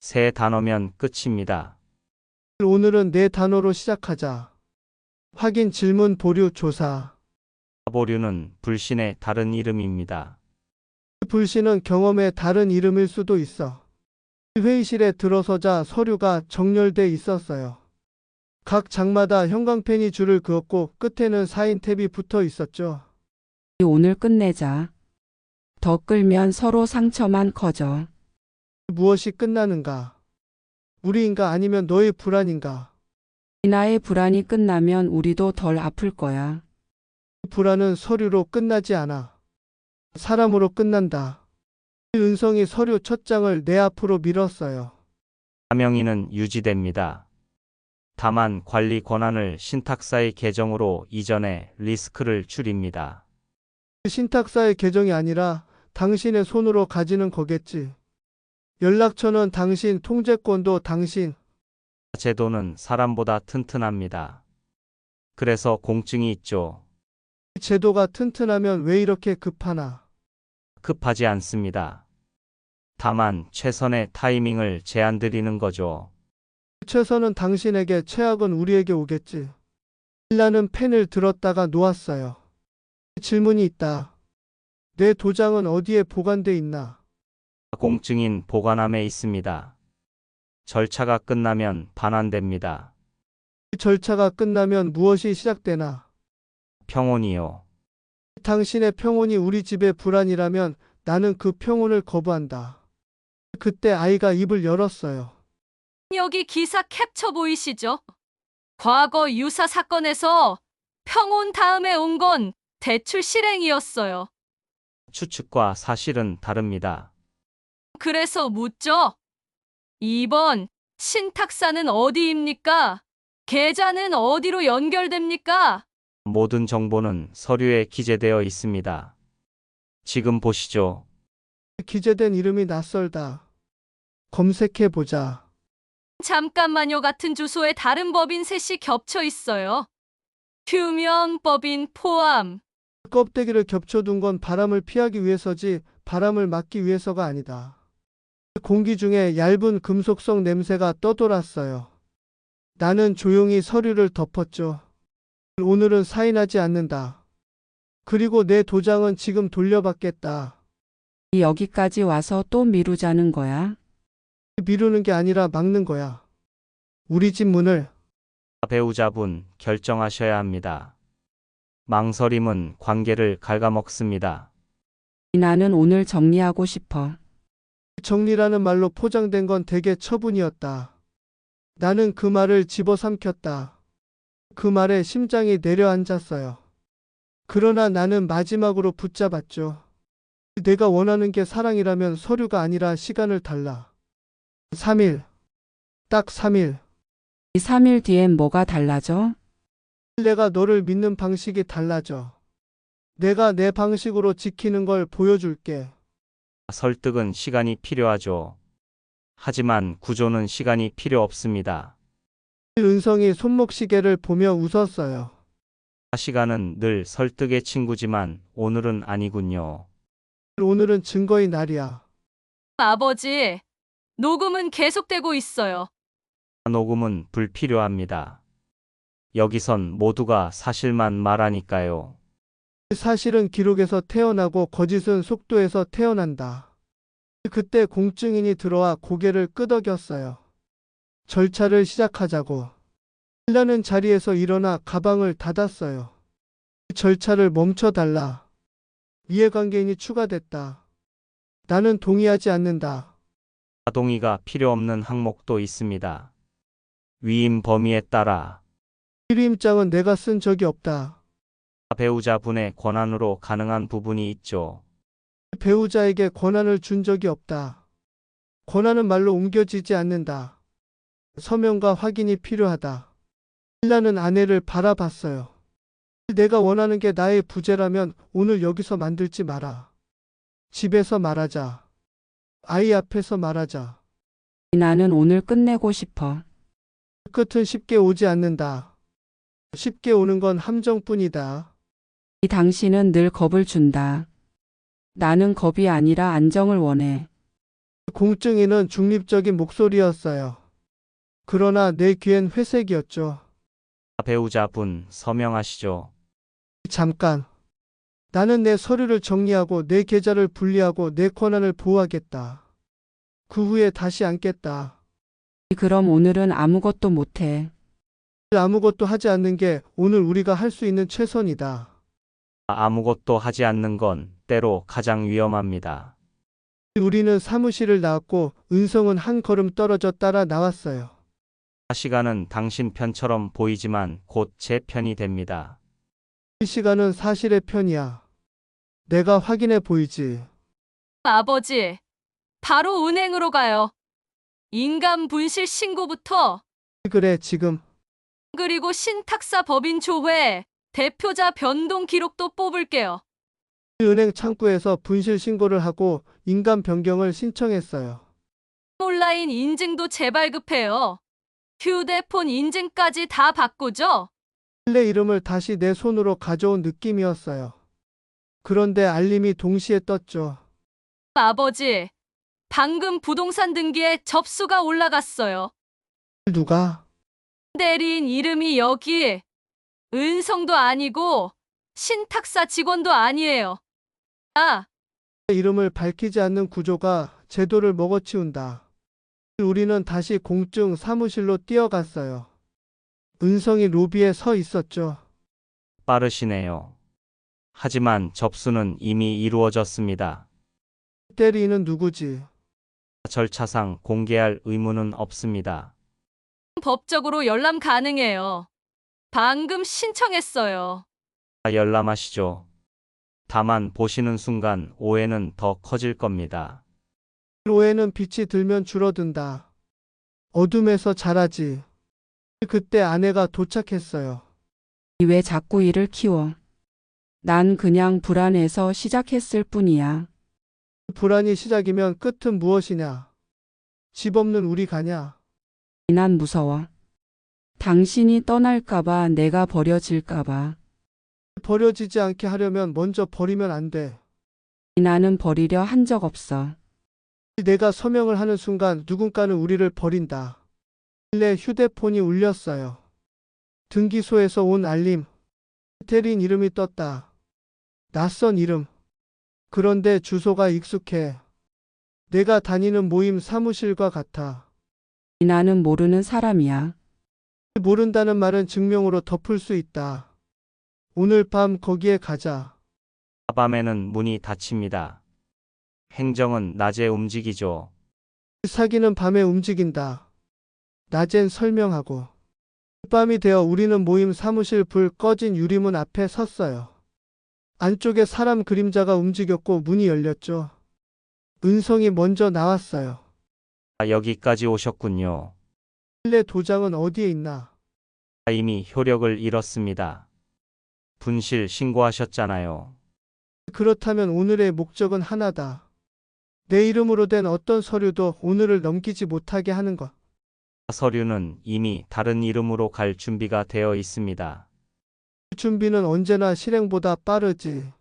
세 단어면 끝입니다. 오늘은 네 단어로 시작하자. 확인, 질문, 보류, 조사. 보류는 불신의 다른 이름입니다. 불신은 경험의 다른 이름일 수도 있어. 회의실에 들어서자 서류가 정렬돼 있었어요. 각 장마다 형광펜이 줄을 그었고 끝에는 사인 탭이 붙어 있었죠. 오늘 끝내자. 더 끌면 서로 상처만 커져. 무엇이 끝나는가? 우리인가 아니면 너의 불안인가? 이나의 불안이 끝나면 우리도 덜 아플 거야. 불안은 서류로 끝나지 않아. 사람으로 끝난다. 은성이 서류 첫 장을 내 앞으로 밀었어요. 사명인은 유지됩니다. 다만 관리 권한을 신탁사의 계정으로 이전해 리스크를 줄입니다. 신탁사의 계정이 아니라 당신의 손으로 가지는 거겠지. 연락처는 당신, 통제권도 당신. 제도는 사람보다 튼튼합니다. 그래서 공증이 있죠. 제도가 튼튼하면 왜 이렇게 급하나? 급하지 않습니다. 다만 최선의 타이밍을 제안 드리는 거죠. 최선은 당신에게, 최악은 우리에게 오겠지. 일라는 펜을 들었다가 놓았어요. 질문이 있다. 내 도장은 어디에 보관돼 있나? 공증인 보관함에 있습니다. 절차가 끝나면 반환됩니다. 절차가 끝나면 무엇이 시작되나? 평온이요. 당신의 평온이 우리 집의 불안이라면 나는 그 평온을 거부한다. 그때 아이가 입을 열었어요. 여기 기사 캡처 보이시죠? 과거 유사 사건에서 평온 다음에 온 건 대출 실행이었어요. 추측과 사실은 다릅니다. 그래서 묻죠. 2번, 신탁사는 어디입니까? 계좌는 어디로 연결됩니까? 모든 정보는 서류에 기재되어 있습니다. 지금 보시죠. 기재된 이름이 낯설다. 검색해보자. 잠깐만요. 같은 주소에 다른 법인 셋이 겹쳐 있어요. 휴면 법인 포함. 껍데기를 겹쳐둔 건 바람을 피하기 위해서지 바람을 막기 위해서가 아니다. 공기 중에 얇은 금속성 냄새가 떠돌았어요. 나는 조용히 서류를 덮었죠. 오늘은 사인하지 않는다. 그리고 내 도장은 지금 돌려받겠다. 여기까지 와서 또 미루자는 거야. 미루는 게 아니라 막는 거야. 우리 집 문을. 배우자분 결정하셔야 합니다. 망설임은 관계를 갉아먹습니다. 나는 오늘 정리하고 싶어. 정리라는 말로 포장된 건 대개 처분이었다. 나는 그 말을 집어삼켰다. 그 말에 심장이 내려앉았어요. 그러나 나는 마지막으로 붙잡았죠. 내가 원하는 게 사랑이라면 서류가 아니라 시간을 달라. 3일. 딱 3일. 이 3일 뒤엔 뭐가 달라져? 내가 너를 믿는 방식이 달라져. 내가 내 방식으로 지키는 걸 보여줄게. 설득은 시간이 필요하죠. 하지만 구조는 시간이 필요 없습니다. 은성이 손목시계를 보며 웃었어요. 시간은 늘 설득의 친구지만 오늘은 아니군요. 오늘은 증거의 날이야. 아버지, 녹음은 계속되고 있어요. 녹음은 불필요합니다. 여기선 모두가 사실만 말하니까요. 사실은 기록에서 태어나고 거짓은 속도에서 태어난다. 그때 공증인이 들어와 고개를 끄덕였어요. 절차를 시작하자고. 일라는 자리에서 일어나 가방을 닫았어요. 절차를 멈춰달라. 이해관계인이 추가됐다. 나는 동의하지 않는다. 동의가 필요 없는 항목도 있습니다. 위임 범위에 따라 필임장은 내가 쓴 적이 없다. 배우자분의 권한으로 가능한 부분이 있죠. 배우자에게 권한을 준 적이 없다. 권한은 말로 옮겨지지 않는다. 서명과 확인이 필요하다. 일라는 아내를 바라봤어요. 내가 원하는 게 나의 부재라면 오늘 여기서 만들지 마라. 집에서 말하자. 아이 앞에서 말하자. 나는 오늘 끝내고 싶어. 끝은 쉽게 오지 않는다. 쉽게 오는 건 함정뿐이다. 이 당신은 늘 겁을 준다. 나는 겁이 아니라 안정을 원해. 공증이는 중립적인 목소리였어요. 그러나 내 귀엔 회색이었죠. 배우자분 서명하시죠. 잠깐. 나는 내 서류를 정리하고 내 계좌를 분리하고 내 권한을 보호하겠다. 그 후에 다시 앉겠다. 그럼 오늘은 아무것도 못해. 아무것도 하지 않는 게 오늘 우리가 할 수 있는 최선이다. 아무것도 하지 않는 건 때로 가장 위험합니다. 우리는 사무실을 나왔고 은성은 한 걸음 떨어져 따라 나왔어요. 시간은 당신 편처럼 보이지만 곧 제 편이 됩니다. 이 시간은 사실의 편이야. 내가 확인해 보이지. 아버지, 바로 은행으로 가요. 인감 분실 신고부터 그래, 지금. 그리고 신탁사 법인 조회 대표자 변동 기록도 뽑을게요. 은행 창구에서 분실 신고를 하고 인감 변경을 신청했어요. 온라인 인증도 재발급해요. 휴대폰 인증까지 다 바꾸죠? 내 이름을 다시 내 손으로 가져온 느낌이었어요. 그런데 알림이 동시에 떴죠. 아버지, 방금 부동산 등기에 접수가 올라갔어요. 누가? 대리인 이름이 여기 은성도 아니고 신탁사 직원도 아니에요. 아, 내 이름을 밝히지 않는 구조가 제도를 먹어치운다. 우리는 다시 공증 사무실로 뛰어갔어요. 은성이 로비에 서 있었죠. 빠르시네요. 하지만 접수는 이미 이루어졌습니다. 대리인은 누구지? 절차상 공개할 의무는 없습니다. 법적으로 열람 가능해요. 방금 신청했어요. 열람하시죠. 다만 보시는 순간 오해는 더 커질 겁니다. 오해는 빛이 들면 줄어든다. 어둠에서 자라지. 그때 아내가 도착했어요. 왜 자꾸 일을 키워? 난 그냥 불안해서 시작했을 뿐이야. 불안이 시작이면 끝은 무엇이냐? 집 없는 우리 가냐? 난 무서워. 당신이 떠날까봐, 내가 버려질까봐. 버려지지 않게 하려면 먼저 버리면 안 돼. 나는 버리려 한 적 없어. 내가 서명을 하는 순간 누군가는 우리를 버린다. 내 휴대폰이 울렸어요. 등기소에서 온 알림. 대리인 이름이 떴다. 낯선 이름. 그런데 주소가 익숙해. 내가 다니는 모임 사무실과 같아. 나는 모르는 사람이야. 모른다는 말은 증명으로 덮을 수 있다. 오늘 밤 거기에 가자. 밤에는 문이 닫힙니다. 행정은 낮에 움직이죠. 사기는 밤에 움직인다. 낮엔 설명하고. 밤이 되어 우리는 모임 사무실 불 꺼진 유리문 앞에 섰어요. 안쪽에 사람 그림자가 움직였고 문이 열렸죠. 은성이 먼저 나왔어요. 여기까지 오셨군요. 실내 도장은 어디에 있나? 이미 효력을 잃었습니다. 분실 신고하셨잖아요. 그렇다면 오늘의 목적은 하나다. 내 이름으로 된 어떤 서류도 오늘을 넘기지 못하게 하는 것. 서류는 이미 다른 이름으로 갈 준비가 되어 있습니다. 준비는 언제나 실행보다 빠르지.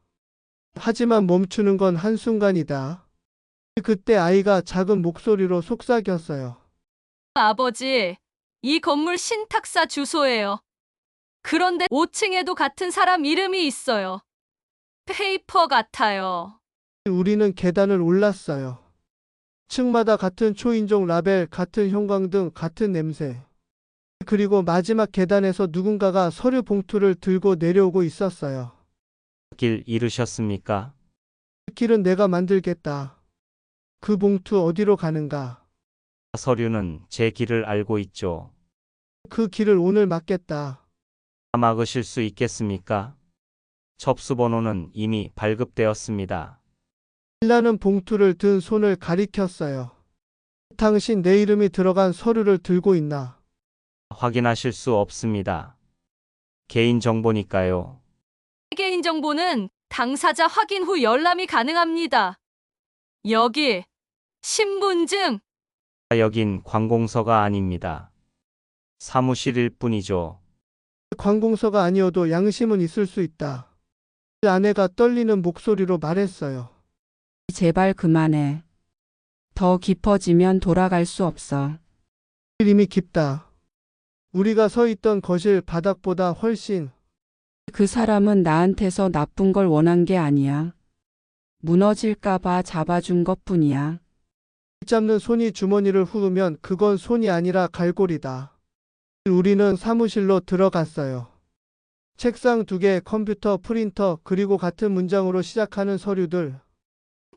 하지만 멈추는 건 한순간이다. 그때 아이가 작은 목소리로 속삭였어요. 아버지, 이 건물 신탁사 주소예요. 그런데 5층에도 같은 사람 이름이 있어요. 페이퍼 같아요. 우리는 계단을 올랐어요. 층마다 같은 초인종 라벨, 같은 형광등, 같은 냄새. 그리고 마지막 계단에서 누군가가 서류 봉투를 들고 내려오고 있었어요. 길 잃으셨습니까? 길은 내가 만들겠다. 그 봉투 어디로 가는가? 서류는 제 길을 알고 있죠. 그 길을 오늘 막겠다. 막으실 수 있겠습니까? 접수번호는 이미 발급되었습니다. 신라는 봉투를 든 손을 가리켰어요. 당신 내 이름이 들어간 서류를 들고 있나? 확인하실 수 없습니다. 개인정보니까요. 개인정보는 당사자 확인 후 열람이 가능합니다. 여기 신분증, 여긴 관공서가 아닙니다. 사무실일 뿐이죠. 관공서가 아니어도 양심은 있을 수 있다. 아내가 떨리는 목소리로 말했어요. 제발 그만해. 더 깊어지면 돌아갈 수 없어. 이미 깊다. 우리가 서 있던 거실 바닥보다 훨씬. 그 사람은 나한테서 나쁜 걸 원한 게 아니야. 무너질까봐 잡아준 것 뿐이야. 잡는 손이 주머니를 후으면 그건 손이 아니라 갈고리다. 우리는 사무실로 들어갔어요. 책상 2개, 컴퓨터, 프린터, 그리고 같은 문장으로 시작하는 서류들.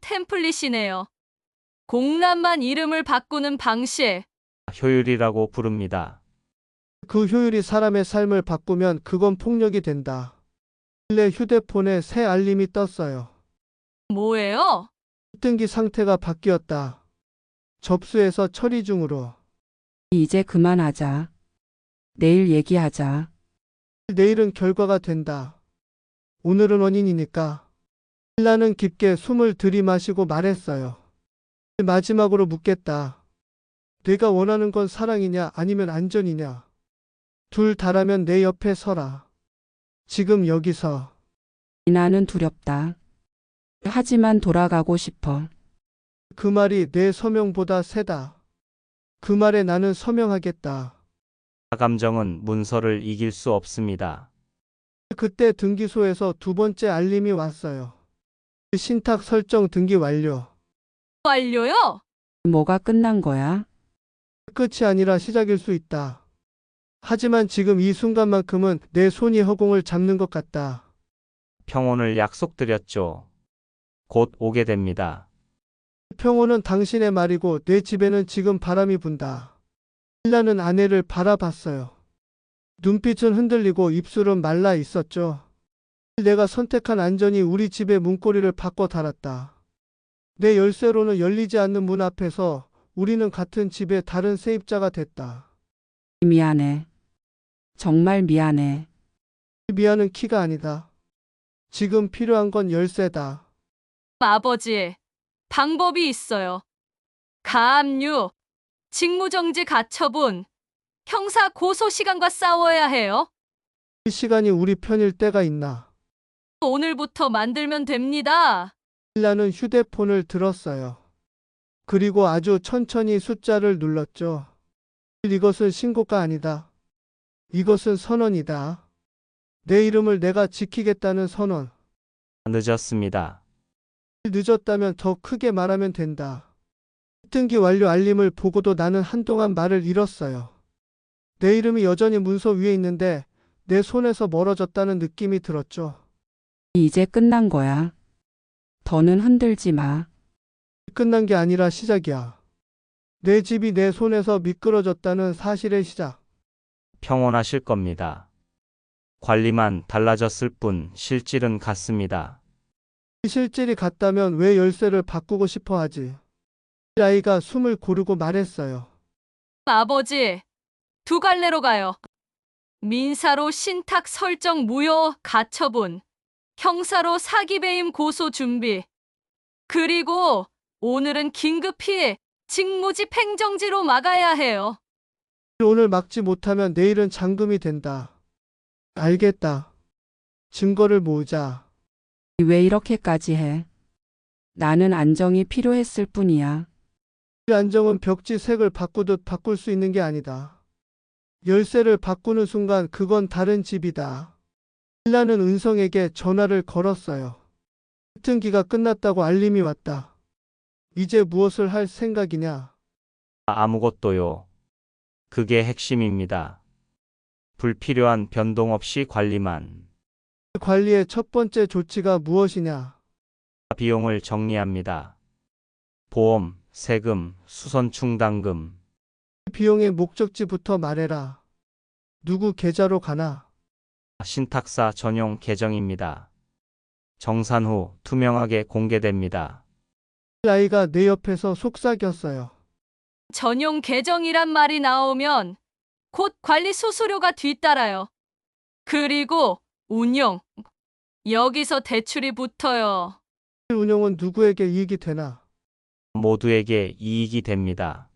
템플릿이네요. 공란만 이름을 바꾸는 방식. 효율이라고 부릅니다. 그 효율이 사람의 삶을 바꾸면 그건 폭력이 된다. 내 휴대폰에 새 알림이 떴어요. 뭐예요? 등기 상태가 바뀌었다. 접수해서 처리 중으로. 이제 그만하자. 내일 얘기하자. 내일은 결과가 된다. 오늘은 원인이니까. 나는 깊게 숨을 들이마시고 말했어요. 마지막으로 묻겠다. 내가 원하는 건 사랑이냐 아니면 안전이냐. 둘 다라면 내 옆에 서라. 지금 여기서. 나는 두렵다. 하지만 돌아가고 싶어. 그 말이 내 서명보다 세다. 그 말에 나는 서명하겠다. 감정은 문서를 이길 수 없습니다. 그때 등기소에서 2번째 알림이 왔어요. 신탁 설정 등기 완료. 완료요? 뭐가 끝난 거야? 끝이 아니라 시작일 수 있다. 하지만 지금 이 순간만큼은 내 손이 허공을 잡는 것 같다. 평온을 약속드렸죠. 곧 오게 됩니다. 평온은 당신의 말이고 내 집에는 지금 바람이 분다. 신라는 아내를 바라봤어요. 눈빛은 흔들리고 입술은 말라 있었죠. 내가 선택한 안전이 우리 집의 문고리를 바꿔 달았다. 내 열쇠로는 열리지 않는 문 앞에서 우리는 같은 집의 다른 세입자가 됐다. 미안해. 정말 미안해. 미안은 키가 아니다. 지금 필요한 건 열쇠다. 아버지, 방법이 있어요. 가압류, 직무정지 가처분, 형사 고소 시간과 싸워야 해요. 이 시간이 우리 편일 때가 있나. 오늘부터 만들면 됩니다. 신라는 휴대폰을 들었어요. 그리고 아주 천천히 숫자를 눌렀죠. 이것은 신고가 아니다. 이것은 선언이다. 내 이름을 내가 지키겠다는 선언. 늦었습니다. 늦었다면 더 크게 말하면 된다. 등기 완료 알림을 보고도 나는 한동안 말을 잃었어요. 내 이름이 여전히 문서 위에 있는데 내 손에서 멀어졌다는 느낌이 들었죠. 이제 끝난 거야. 더는 흔들지 마. 끝난 게 아니라 시작이야. 내 집이 내 손에서 미끄러졌다는 사실의 시작. 평온하실 겁니다. 관리만 달라졌을 뿐 실질은 같습니다. 실질이 같다면 왜 열쇠를 바꾸고 싶어 하지? 아이가 숨을 고르고 말했어요. 아버지, 2갈래로 가요. 민사로 신탁 설정 무효 가처분, 형사로 사기 배임 고소 준비. 그리고 오늘은 긴급히 직무집 행정지로 막아야 해요. 오늘 막지 못하면 내일은 잠금이 된다. 알겠다. 증거를 모으자. 왜 이렇게까지 해? 나는 안정이 필요했을 뿐이야. 이 안정은 벽지 색을 바꾸듯 바꿀 수 있는 게 아니다. 열쇠를 바꾸는 순간 그건 다른 집이다. 신라는 은성에게 전화를 걸었어요. 등기가 끝났다고 알림이 왔다. 이제 무엇을 할 생각이냐? 아무것도요. 그게 핵심입니다. 불필요한 변동 없이 관리만. 관리의 첫 번째 조치가 무엇이냐? 비용을 정리합니다. 보험, 세금, 수선 충당금. 비용의 목적지부터 말해라. 누구 계좌로 가나? 신탁사 전용 계정입니다. 정산 후 투명하게 공개됩니다. 아이가 내 옆에서 속삭였어요. 전용 계정이란 말이 나오면 곧 관리 수수료가 뒤따라요. 그리고 운용. 여기서 대출이 붙어요. 운영은 누구에게 이익이 되나? 모두에게 이익이 됩니다.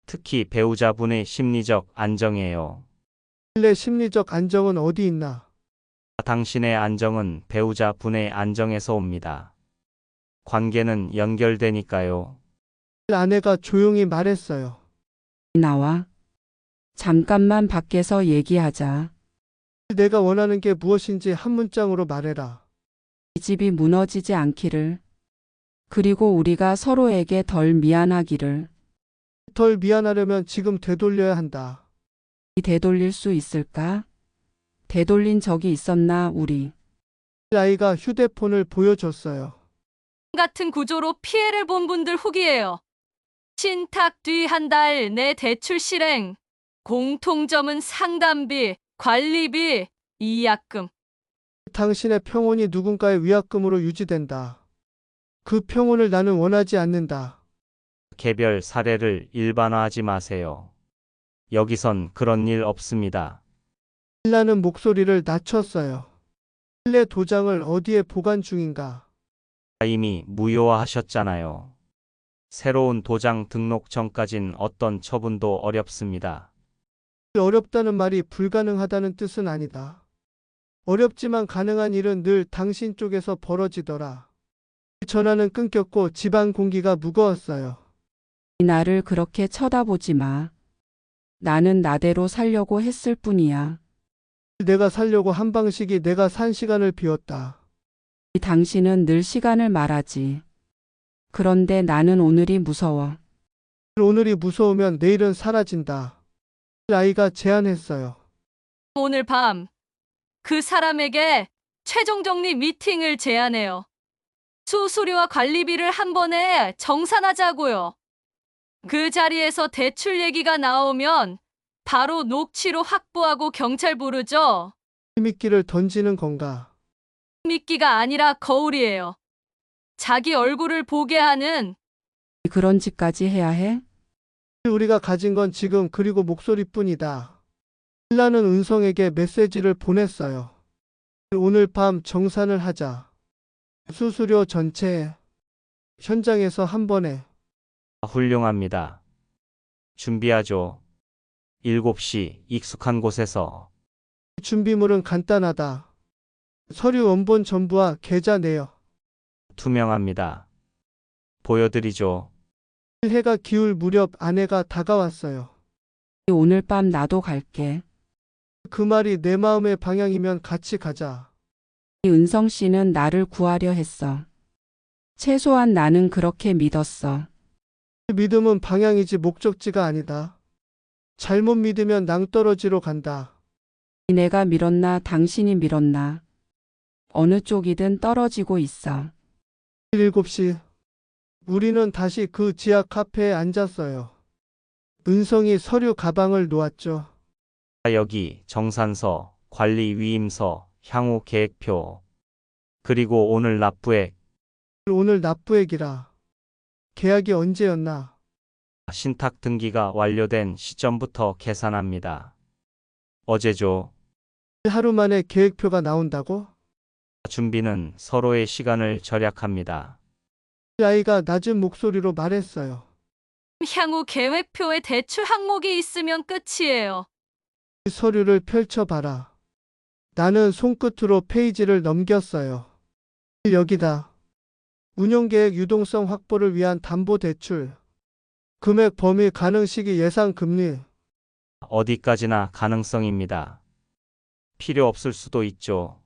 특히 배우자분의 심리적 안정이에요. 내 심리적 안정은 어디 있나? 당신의 안정은 배우자 분의 안정에서 옵니다. 관계는 연결되니까요. 아내가 조용히 말했어요. 나와. 잠깐만 밖에서 얘기하자. 내가 원하는 게 무엇인지 한 문장으로 말해라. 이 집이 무너지지 않기를. 그리고 우리가 서로에게 덜 미안하기를. 덜 미안하려면 지금 되돌려야 한다. 되돌릴 수 있을까? 되돌린 적이 있었나 우리. 아이가 휴대폰을 보여줬어요. 같은 구조로 피해를 본 분들 후기예요. 신탁 뒤 한 달 내 대출 실행. 공통점은 상담비, 관리비, 이약금. 당신의 평온이 누군가의 위약금으로 유지된다. 그 평온을 나는 원하지 않는다. 개별 사례를 일반화하지 마세요. 여기선 그런 일 없습니다. 신라는 목소리를 낮췄어요. 신뢰 도장을 어디에 보관 중인가? 이미 무효화하셨잖아요. 새로운 도장 등록 전까진 어떤 처분도 어렵습니다. 어렵다는 말이 불가능하다는 뜻은 아니다. 어렵지만 가능한 일은 늘 당신 쪽에서 벌어지더라. 전화는 끊겼고 집안 공기가 무거웠어요. 나를 그렇게 쳐다보지 마. 나는 나대로 살려고 했을 뿐이야. 내가 살려고 한 방식이 내가 산 시간을 비웠다. 당신은 늘 시간을 말하지. 그런데 나는 오늘이 무서워. 오늘이 무서우면 내일은 사라진다. 아이가 제안했어요. 오늘 밤 그 사람에게 최종 정리 미팅을 제안해요. 수수료와 관리비를 한 번에 정산하자고요. 그 자리에서 대출 얘기가 나오면 바로 녹취로 확보하고 경찰 부르죠. 미끼를 던지는 건가? 미끼가 아니라 거울이에요. 자기 얼굴을 보게 하는. 그런 짓까지 해야 해? 우리가 가진 건 지금 그리고 목소리뿐이다. 신라는 은성에게 메시지를 보냈어요. 오늘 밤 정산을 하자. 수수료 전체 현장에서 한 번에. 훌륭합니다. 준비하죠. 7시 익숙한 곳에서. 준비물은 간단하다. 서류 원본 전부와 계좌 내역. 투명합니다. 보여드리죠. 해가 기울 무렵 아내가 다가왔어요. 오늘 밤 나도 갈게. 그 말이 내 마음의 방향이면 같이 가자. 은성 씨는 나를 구하려 했어. 최소한 나는 그렇게 믿었어. 믿음은 방향이지 목적지가 아니다. 잘못 믿으면 낭떠러지로 간다. 내가 밀었나 당신이 밀었나. 어느 쪽이든 떨어지고 있어. 7시. 우리는 다시 그 지하 카페에 앉았어요. 은성이 서류 가방을 놓았죠. 여기 정산서, 관리 위임서, 향후 계획표, 그리고 오늘 납부액. 오늘 납부액이라. 계약이 언제였나? 신탁 등기가 완료된 시점부터 계산합니다. 어제죠. 하루 만에 계획표가 나온다고? 준비는 서로의 시간을 절약합니다. 아이가 낮은 목소리로 말했어요. 향후 계획표에 대출 항목이 있으면 끝이에요. 서류를 펼쳐봐라. 나는 손끝으로 페이지를 넘겼어요. 여기다. 운용계획 유동성 확보를 위한 담보대출. 금액 범위 가능 시기 예상 금리. 어디까지나 가능성입니다. 필요 없을 수도 있죠.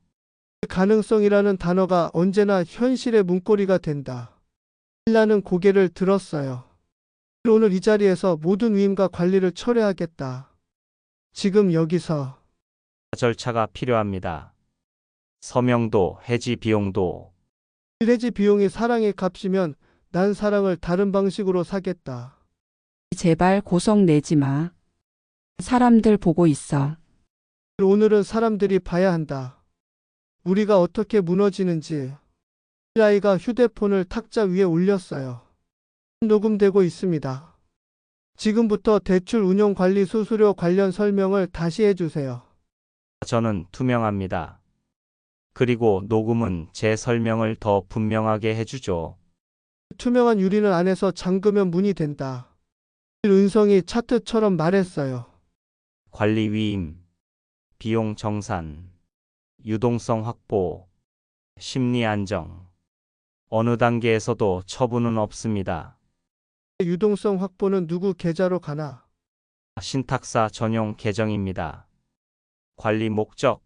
가능성이라는 단어가 언제나 현실의 문고리가 된다. 신라는 고개를 들었어요. 오늘 이 자리에서 모든 위임과 관리를 철회하겠다. 지금 여기서. 절차가 필요합니다. 서명도, 해지 비용도. 해지 비용이 사랑의 값이면 난 사랑을 다른 방식으로 사겠다. 제발 고성 내지 마. 사람들 보고 있어. 오늘은 사람들이 봐야 한다. 우리가 어떻게 무너지는지. 아이가 휴대폰을 탁자 위에 올렸어요. 녹음되고 있습니다. 지금부터 대출 운용 관리 수수료 관련 설명을 다시 해주세요. 저는 투명합니다. 그리고 녹음은 제 설명을 더 분명하게 해주죠. 투명한 유리는 안에서 잠그면 문이 된다. 은성이 차트처럼 말했어요. 관리 위임. 비용 정산, 유동성 확보, 심리 안정. 어느 단계에서도 처분은 없습니다. 유동성 확보는 누구 계좌로 가나? 신탁사 전용 계정입니다. 관리 목적,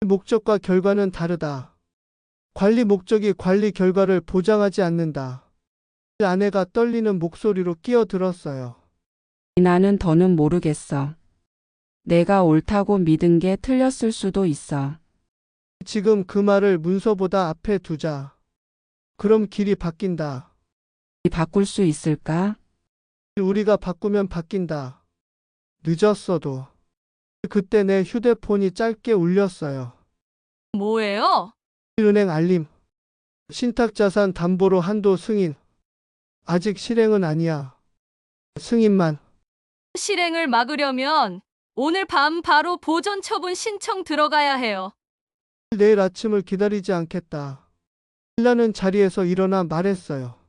목적과 결과는 다르다. 관리 목적이 관리 결과를 보장하지 않는다. 아내가 떨리는 목소리로 끼어들었어요. 나는 더는 모르겠어. 내가 옳다고 믿은 게 틀렸을 수도 있어. 지금 그 말을 문서보다 앞에 두자. 그럼 길이 바뀐다. 바꿀 수 있을까? 우리가 바꾸면 바뀐다. 늦었어도. 그때 내 휴대폰이 짧게 울렸어요. 뭐예요? 은행 알림. 신탁자산 담보로 한도 승인. 아직 실행은 아니야. 승인만. 실행을 막으려면 오늘 밤 바로 보전 처분 신청 들어가야 해요. 내일 아침을 기다리지 않겠다. 신라는 자리에서 일어나 말했어요.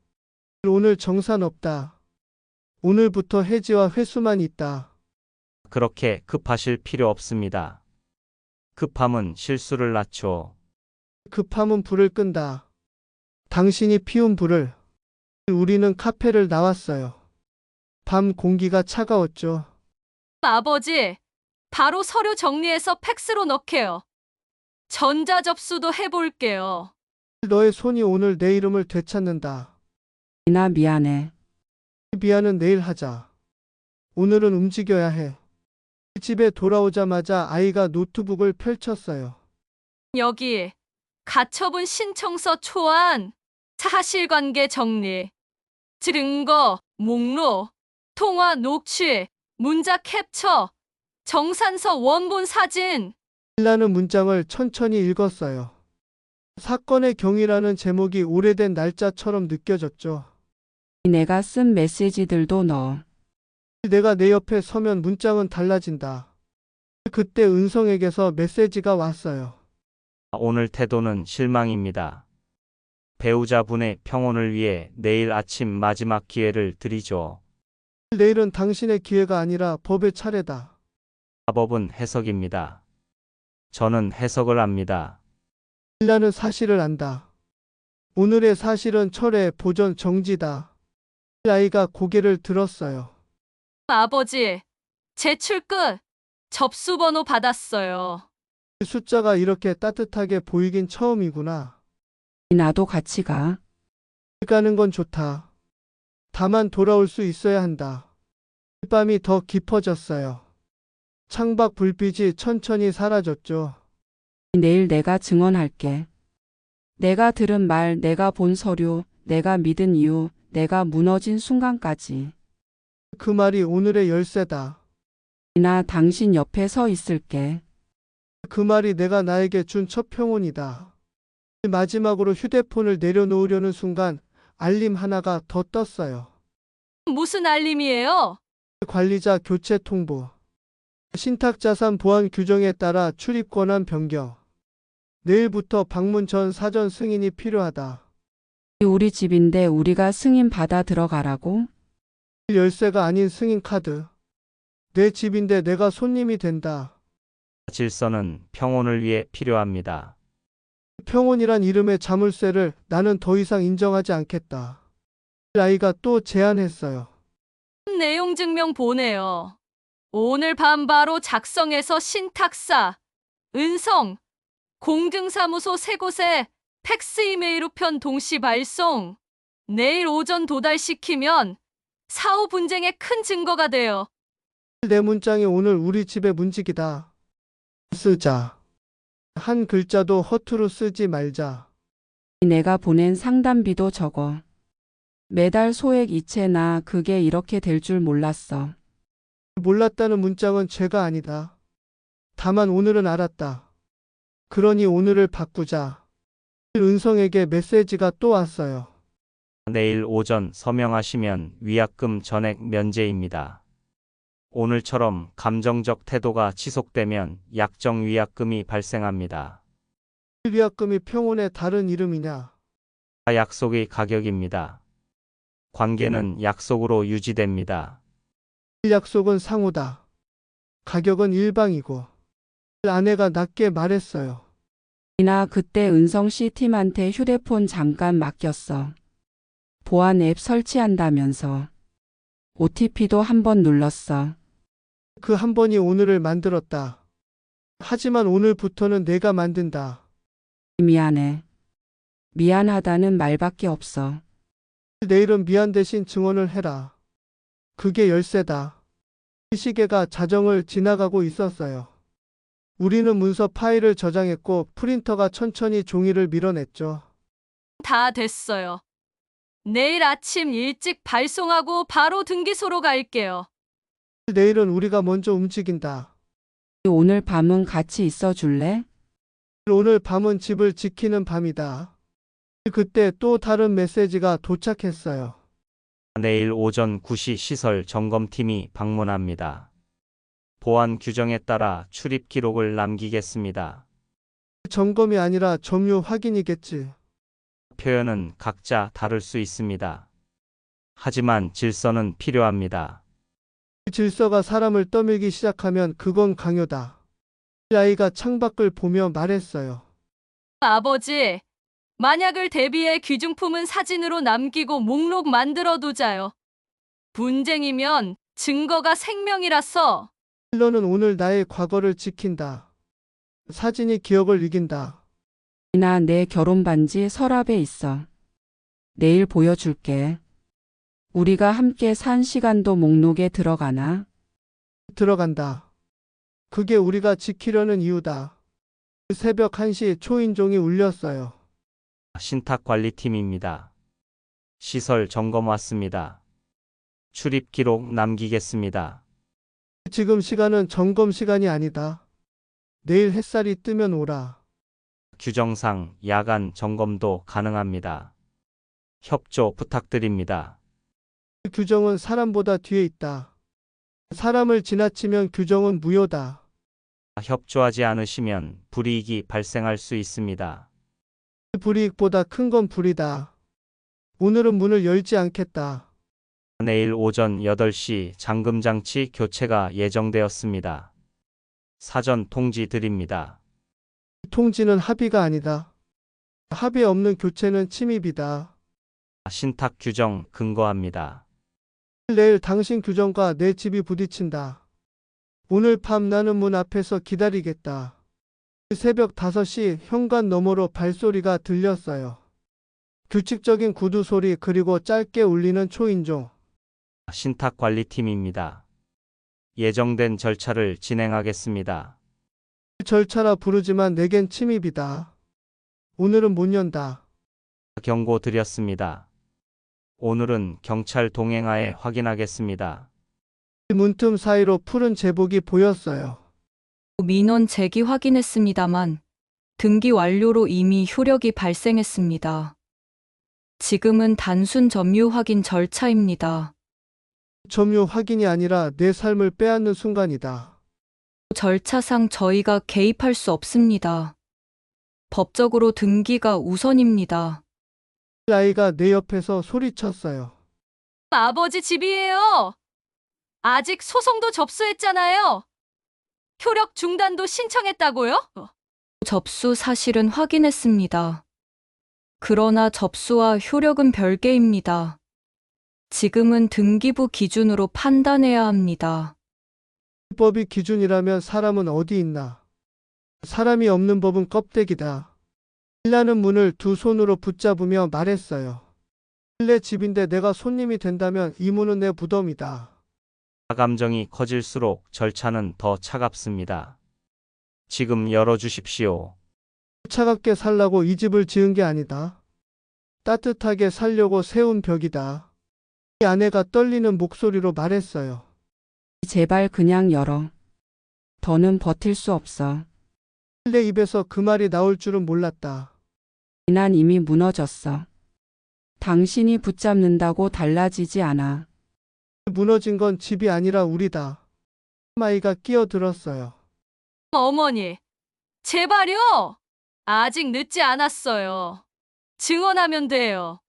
오늘 정산 없다. 오늘부터 해지와 회수만 있다. 그렇게 급하실 필요 없습니다. 급함은 실수를 낳죠. 급함은 불을 끈다. 당신이 피운 불을. 우리는 카페를 나왔어요. 밤 공기가 차가웠죠. 아버지, 바로 서류 정리해서 팩스로 넣게요. 전자접수도 해볼게요. 너의 손이 오늘 내 이름을 되찾는다. 나 미안해. 미안은 내일 하자. 오늘은 움직여야 해. 집에 돌아오자마자 아이가 노트북을 펼쳤어요. 여기 가처분 신청서 초안, 사실관계 정리, 증거, 목록, 통화 녹취, 문자 캡처, 정산서 원본 사진. 신라는 문장을 천천히 읽었어요. 사건의 경위라는 제목이 오래된 날짜처럼 느껴졌죠. 내가 쓴 메시지들도 넣어. 내가 내 옆에 서면 문장은 달라진다. 그때 은성에게서 메시지가 왔어요. 오늘 태도는 실망입니다. 배우자분의 평온을 위해 내일 아침 마지막 기회를 드리죠. 내일은 당신의 기회가 아니라 법의 차례다. 법은 해석입니다. 저는 해석을 압니다. 신라는 사실을 안다. 오늘의 사실은 철회 보전 정지다. 아이가 고개를 들었어요. 아버지, 제출 끝. 접수번호 받았어요. 숫자가 이렇게 따뜻하게 보이긴 처음이구나. 나도 같이 가. 가는 건 좋다. 다만 돌아올 수 있어야 한다. 밤이 더 깊어졌어요. 창밖 불빛이 천천히 사라졌죠. 내일 내가 증언할게. 내가 들은 말, 내가 본 서류, 내가 믿은 이유, 내가 무너진 순간까지. 그 말이 오늘의 열쇠다. 나 당신 옆에 서 있을게. 그 말이 내가 나에게 준 첫 평온이다. 마지막으로 휴대폰을 내려놓으려는 순간 알림 하나가 더 떴어요. 무슨 알림이에요? 관리자 교체 통보. 신탁자산 보안 규정에 따라 출입 권한 변경. 내일부터 방문 전 사전 승인이 필요하다. 우리 집인데 우리가 승인 받아 들어가라고? 열쇠가 아닌 승인 카드. 내 집인데 내가 손님이 된다. 질서는 평온을 위해 필요합니다. 평온이란 이름의 자물쇠를 나는 더 이상 인정하지 않겠다. 아이가 또 제안했어요. 내용 증명 보내요. 오늘 밤 바로 작성해서 신탁사, 은성, 공증사무소 세 곳에 팩스 이메일 우편 동시 발송. 내일 오전 도달시키면 사후 분쟁의 큰 증거가 돼요. 내 문장이 오늘 우리 집의 문직이다. 쓰자. 한 글자도 허투루 쓰지 말자. 내가 보낸 상담비도 적어. 매달 소액 이체나 그게 이렇게 될 줄 몰랐어. 몰랐다는 문장은 죄가 아니다. 다만 오늘은 알았다. 그러니 오늘을 바꾸자. 은성에게 메시지가 또 왔어요. 내일 오전 서명하시면 위약금 전액 면제입니다. 오늘처럼 감정적 태도가 지속되면 약정 위약금이 발생합니다. 위약금이 평온의 다른 이름이냐? 약속의 가격입니다. 관계는 약속으로 유지됩니다. 약속은 상호다. 가격은 일방이고 아내가 낮게 말했어요. 이나 그때 은성 씨 팀한테 휴대폰 잠깐 맡겼어. 보안 앱 설치한다면서. OTP도 한번 눌렀어. 그 한 번이 오늘을 만들었다. 하지만 오늘부터는 내가 만든다. 미안해. 미안하다는 말밖에 없어. 내일은 미안 대신 증언을 해라. 그게 열쇠다. 이 시계가 자정을 지나가고 있었어요. 우리는 문서 파일을 저장했고 프린터가 천천히 종이를 밀어냈죠. 다 됐어요. 내일 아침 일찍 발송하고 바로 등기소로 갈게요. 내일은 우리가 먼저 움직인다. 오늘 밤은 같이 있어 줄래? 오늘 밤은 집을 지키는 밤이다. 그때 또 다른 메시지가 도착했어요. 내일 오전 9시 시설 점검팀이 방문합니다. 보안 규정에 따라 출입 기록을 남기겠습니다. 점검이 아니라 점유 확인이겠지. 표현은 각자 다를 수 있습니다. 하지만 질서는 필요합니다. 질서가 사람을 떠밀기 시작하면 그건 강요다. 아이가 창밖을 보며 말했어요. 아버지, 만약을 대비해 귀중품은 사진으로 남기고 목록 만들어 두자요. 분쟁이면 증거가 생명이라서. 너는 오늘 나의 과거를 지킨다. 사진이 기억을 이긴다. 이나 내 결혼 반지 서랍에 있어. 내일 보여줄게. 우리가 함께 산 시간도 목록에 들어가나? 들어간다. 그게 우리가 지키려는 이유다. 새벽 1시 초인종이 울렸어요. 신탁관리팀입니다. 시설 점검 왔습니다. 출입 기록 남기겠습니다. 지금 시간은 점검 시간이 아니다. 내일 햇살이 뜨면 오라. 규정상 야간 점검도 가능합니다. 협조 부탁드립니다. 규정은 사람보다 뒤에 있다. 사람을 지나치면 규정은 무효다. 협조하지 않으시면 불이익이 발생할 수 있습니다. 불이익보다 큰 건 불이다. 오늘은 문을 열지 않겠다. 내일 오전 8시 잠금장치 교체가 예정되었습니다. 사전 통지 드립니다. 통지는 합의가 아니다. 합의 없는 교체는 침입이다. 신탁 규정 근거합니다. 내일 당신 규정과 내 집이 부딪힌다. 오늘 밤 나는 문 앞에서 기다리겠다. 새벽 5시 현관 너머로 발소리가 들렸어요. 규칙적인 구두 소리 그리고 짧게 울리는 초인종. 신탁관리팀입니다. 예정된 절차를 진행하겠습니다. 절차라 부르지만 내겐 침입이다. 오늘은 못 연다. 경고 드렸습니다. 오늘은 경찰 동행하에 확인하겠습니다. 문틈 사이로 푸른 제복이 보였어요. 민원 제기 확인했습니다만 등기 완료로 이미 효력이 발생했습니다. 지금은 단순 점유 확인 절차입니다. 점유 확인이 아니라 내 삶을 빼앗는 순간이다. 절차상 저희가 개입할 수 없습니다. 법적으로 등기가 우선입니다. 아이가 내 옆에서 소리쳤어요. 아버지 집이에요. 아직 소송도 접수했잖아요. 효력 중단도 신청했다고요? 접수 사실은 확인했습니다. 그러나 접수와 효력은 별개입니다. 지금은 등기부 기준으로 판단해야 합니다. 법이 기준이라면 사람은 어디 있나? 사람이 없는 법은 껍데기다. 일라는 문을 두 손으로 붙잡으며 말했어요. 내 집인데 내가 손님이 된다면 이 문은 내 무덤이다. 감정이 커질수록 절차는 더 차갑습니다. 지금 열어주십시오. 차갑게 살라고 이 집을 지은 게 아니다. 따뜻하게 살려고 세운 벽이다. 이 아내가 떨리는 목소리로 말했어요. 제발 그냥 열어. 더는 버틸 수 없어. 내 입에서 그 말이 나올 줄은 몰랐다. 난 이미 무너졌어. 당신이 붙잡는다고 달라지지 않아. 무너진 건 집이 아니라 우리다. 아이가 끼어들었어요. 어머니, 제발요. 아직 늦지 않았어요. 증언하면 돼요.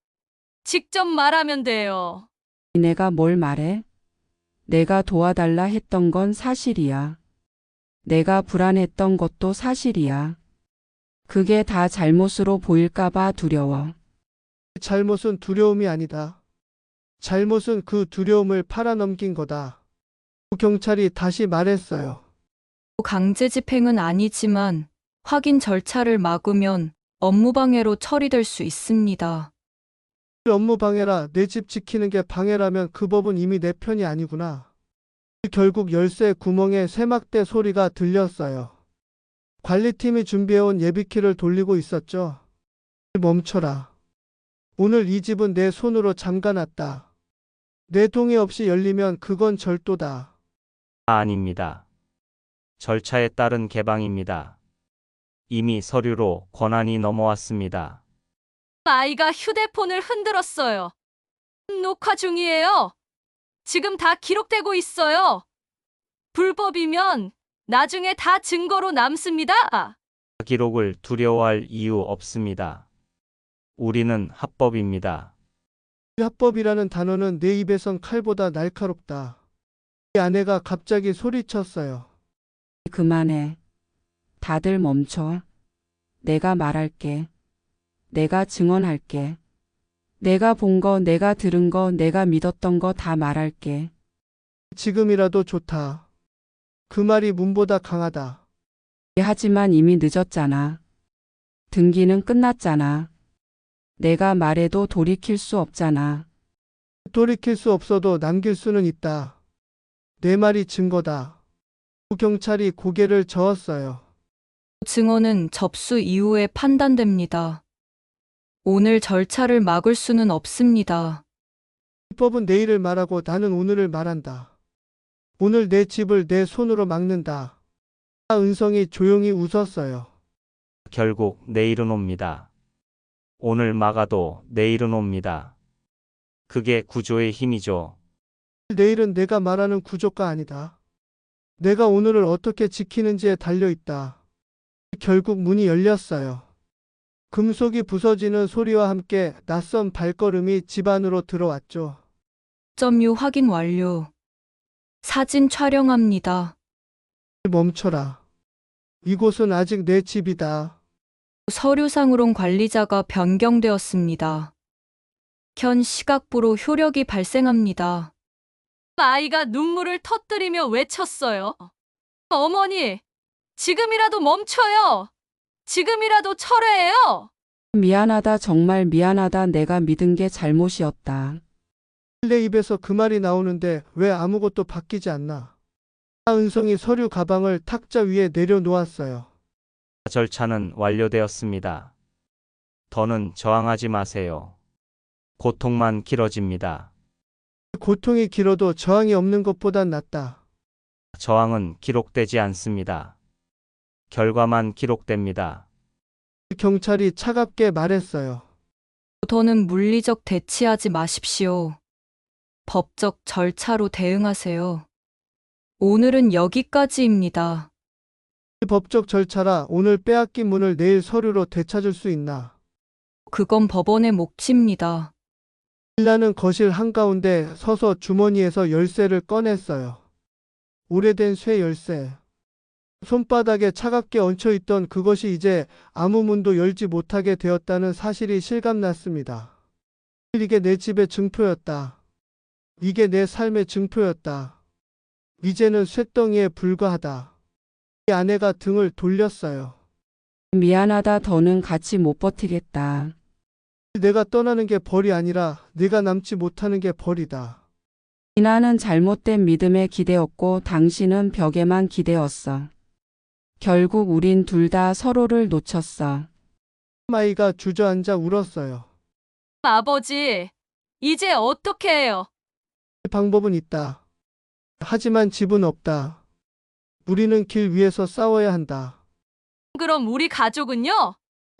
직접 말하면 돼요. 내가 뭘 말해? 내가 도와달라 했던 건 사실이야. 내가 불안했던 것도 사실이야. 그게 다 잘못으로 보일까봐 두려워. 잘못은 두려움이 아니다. 잘못은 그 두려움을 팔아넘긴 거다. 경찰이 다시 말했어요. 강제 집행은 아니지만 확인 절차를 막으면 업무방해로 처리될 수 있습니다. 업무 방해라. 내 집 지키는 게 방해라면 그 법은 이미 내 편이 아니구나. 결국 열쇠 구멍에 세막대 소리가 들렸어요. 관리팀이 준비해온 예비키를 돌리고 있었죠. 멈춰라. 오늘 이 집은 내 손으로 잠가놨다. 내 동의 없이 열리면 그건 절도다. 아닙니다. 절차에 따른 개방입니다. 이미 서류로 권한이 넘어왔습니다. 아이가 휴대폰을 흔들었어요. 녹화 중이에요. 지금 다 기록되고 있어요. 불법이면 나중에 다 증거로 남습니다. 기록을 두려워할 이유 없습니다. 우리는 합법입니다. 합법이라는 단어는 내 입에선 칼보다 날카롭다. 아내가 갑자기 소리쳤어요. 그만해. 다들 멈춰. 내가 말할게. 내가 증언할게. 내가 본 거, 내가 들은 거, 내가 믿었던 거 다 말할게. 지금이라도 좋다. 그 말이 문보다 강하다. 하지만 이미 늦었잖아. 등기는 끝났잖아. 내가 말해도 돌이킬 수 없잖아. 돌이킬 수 없어도 남길 수는 있다. 내 말이 증거다. 경찰이 고개를 저었어요. 증언은 접수 이후에 판단됩니다. 오늘 절차를 막을 수는 없습니다. 법은 내일을 말하고 나는 오늘을 말한다. 오늘 내 집을 내 손으로 막는다. 은성이 조용히 웃었어요. 결국 내일은 옵니다. 오늘 막아도 내일은 옵니다. 그게 구조의 힘이죠. 내일은 내가 말하는 구조가 아니다. 내가 오늘을 어떻게 지키는지에 달려있다. 결국 문이 열렸어요. 금속이 부서지는 소리와 함께 낯선 발걸음이 집 안으로 들어왔죠. 점유 확인 완료. 사진 촬영합니다. 멈춰라. 이곳은 아직 내 집이다. 서류상으론 관리자가 변경되었습니다. 현 시각부로 효력이 발생합니다. 아이가 눈물을 터뜨리며 외쳤어요. 어머니, 지금이라도 멈춰요. 지금이라도 철회해요. 미안하다, 정말 미안하다. 내가 믿은 게 잘못이었다. 내 입에서 그 말이 나오는데 왜 아무것도 바뀌지 않나. 은성이 서류 가방을 탁자 위에 내려놓았어요. 절차는 완료되었습니다. 더는 저항하지 마세요. 고통만 길어집니다. 고통이 길어도 저항이 없는 것보단 낫다. 저항은 기록되지 않습니다. 결과만 기록됩니다. 경찰이 차갑게 말했어요. 더는 물리적 대치하지 마십시오. 법적 절차로 대응하세요. 오늘은 여기까지입니다. 법적 절차라 오늘 빼앗긴 문을 내일 서류로 되찾을 수 있나. 그건 법원의 몫입니다. 일라는 거실 한가운데 서서 주머니에서 열쇠를 꺼냈어요. 오래된 쇠 열쇠. 손바닥에 차갑게 얹혀있던 그것이 이제 아무 문도 열지 못하게 되었다는 사실이 실감났습니다. 이게 내 집의 증표였다. 이게 내 삶의 증표였다. 이제는 쇳덩이에 불과하다. 이 아내가 등을 돌렸어요. 미안하다. 더는 같이 못 버티겠다. 내가 떠나는 게 벌이 아니라 내가 남지 못하는 게 벌이다. 나는 잘못된 믿음에 기대었고 당신은 벽에만 기대었어. 결국 우린 둘 다 서로를 놓쳤어. 아이가 주저앉아 울었어요. 아버지, 이제 어떻게 해요? 방법은 있다. 하지만 집은 없다. 우리는 길 위에서 싸워야 한다. 그럼 우리 가족은요?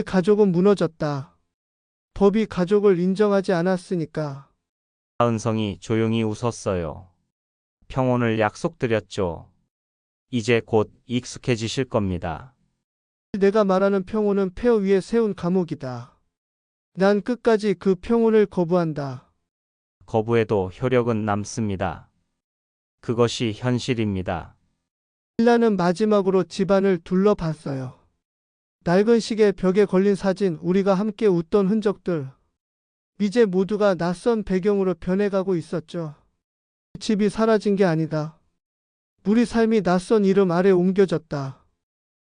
가족은 무너졌다. 법이 가족을 인정하지 않았으니까. 하은성이 조용히 웃었어요. 평온을 약속드렸죠. 이제 곧 익숙해지실 겁니다. 내가 말하는 평온은 폐허 위에 세운 감옥이다. 난 끝까지 그 평온을 거부한다. 거부해도 효력은 남습니다. 그것이 현실입니다. 신라는 마지막으로 집안을 둘러봤어요. 낡은 시계 벽에 걸린 사진, 우리가 함께 웃던 흔적들. 이제 모두가 낯선 배경으로 변해가고 있었죠. 집이 사라진 게 아니다. 우리 삶이 낯선 이름 아래 옮겨졌다.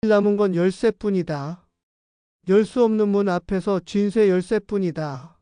남은 건 열쇠뿐이다. 열 수 없는 문 앞에서 쥔 새 열쇠뿐이다.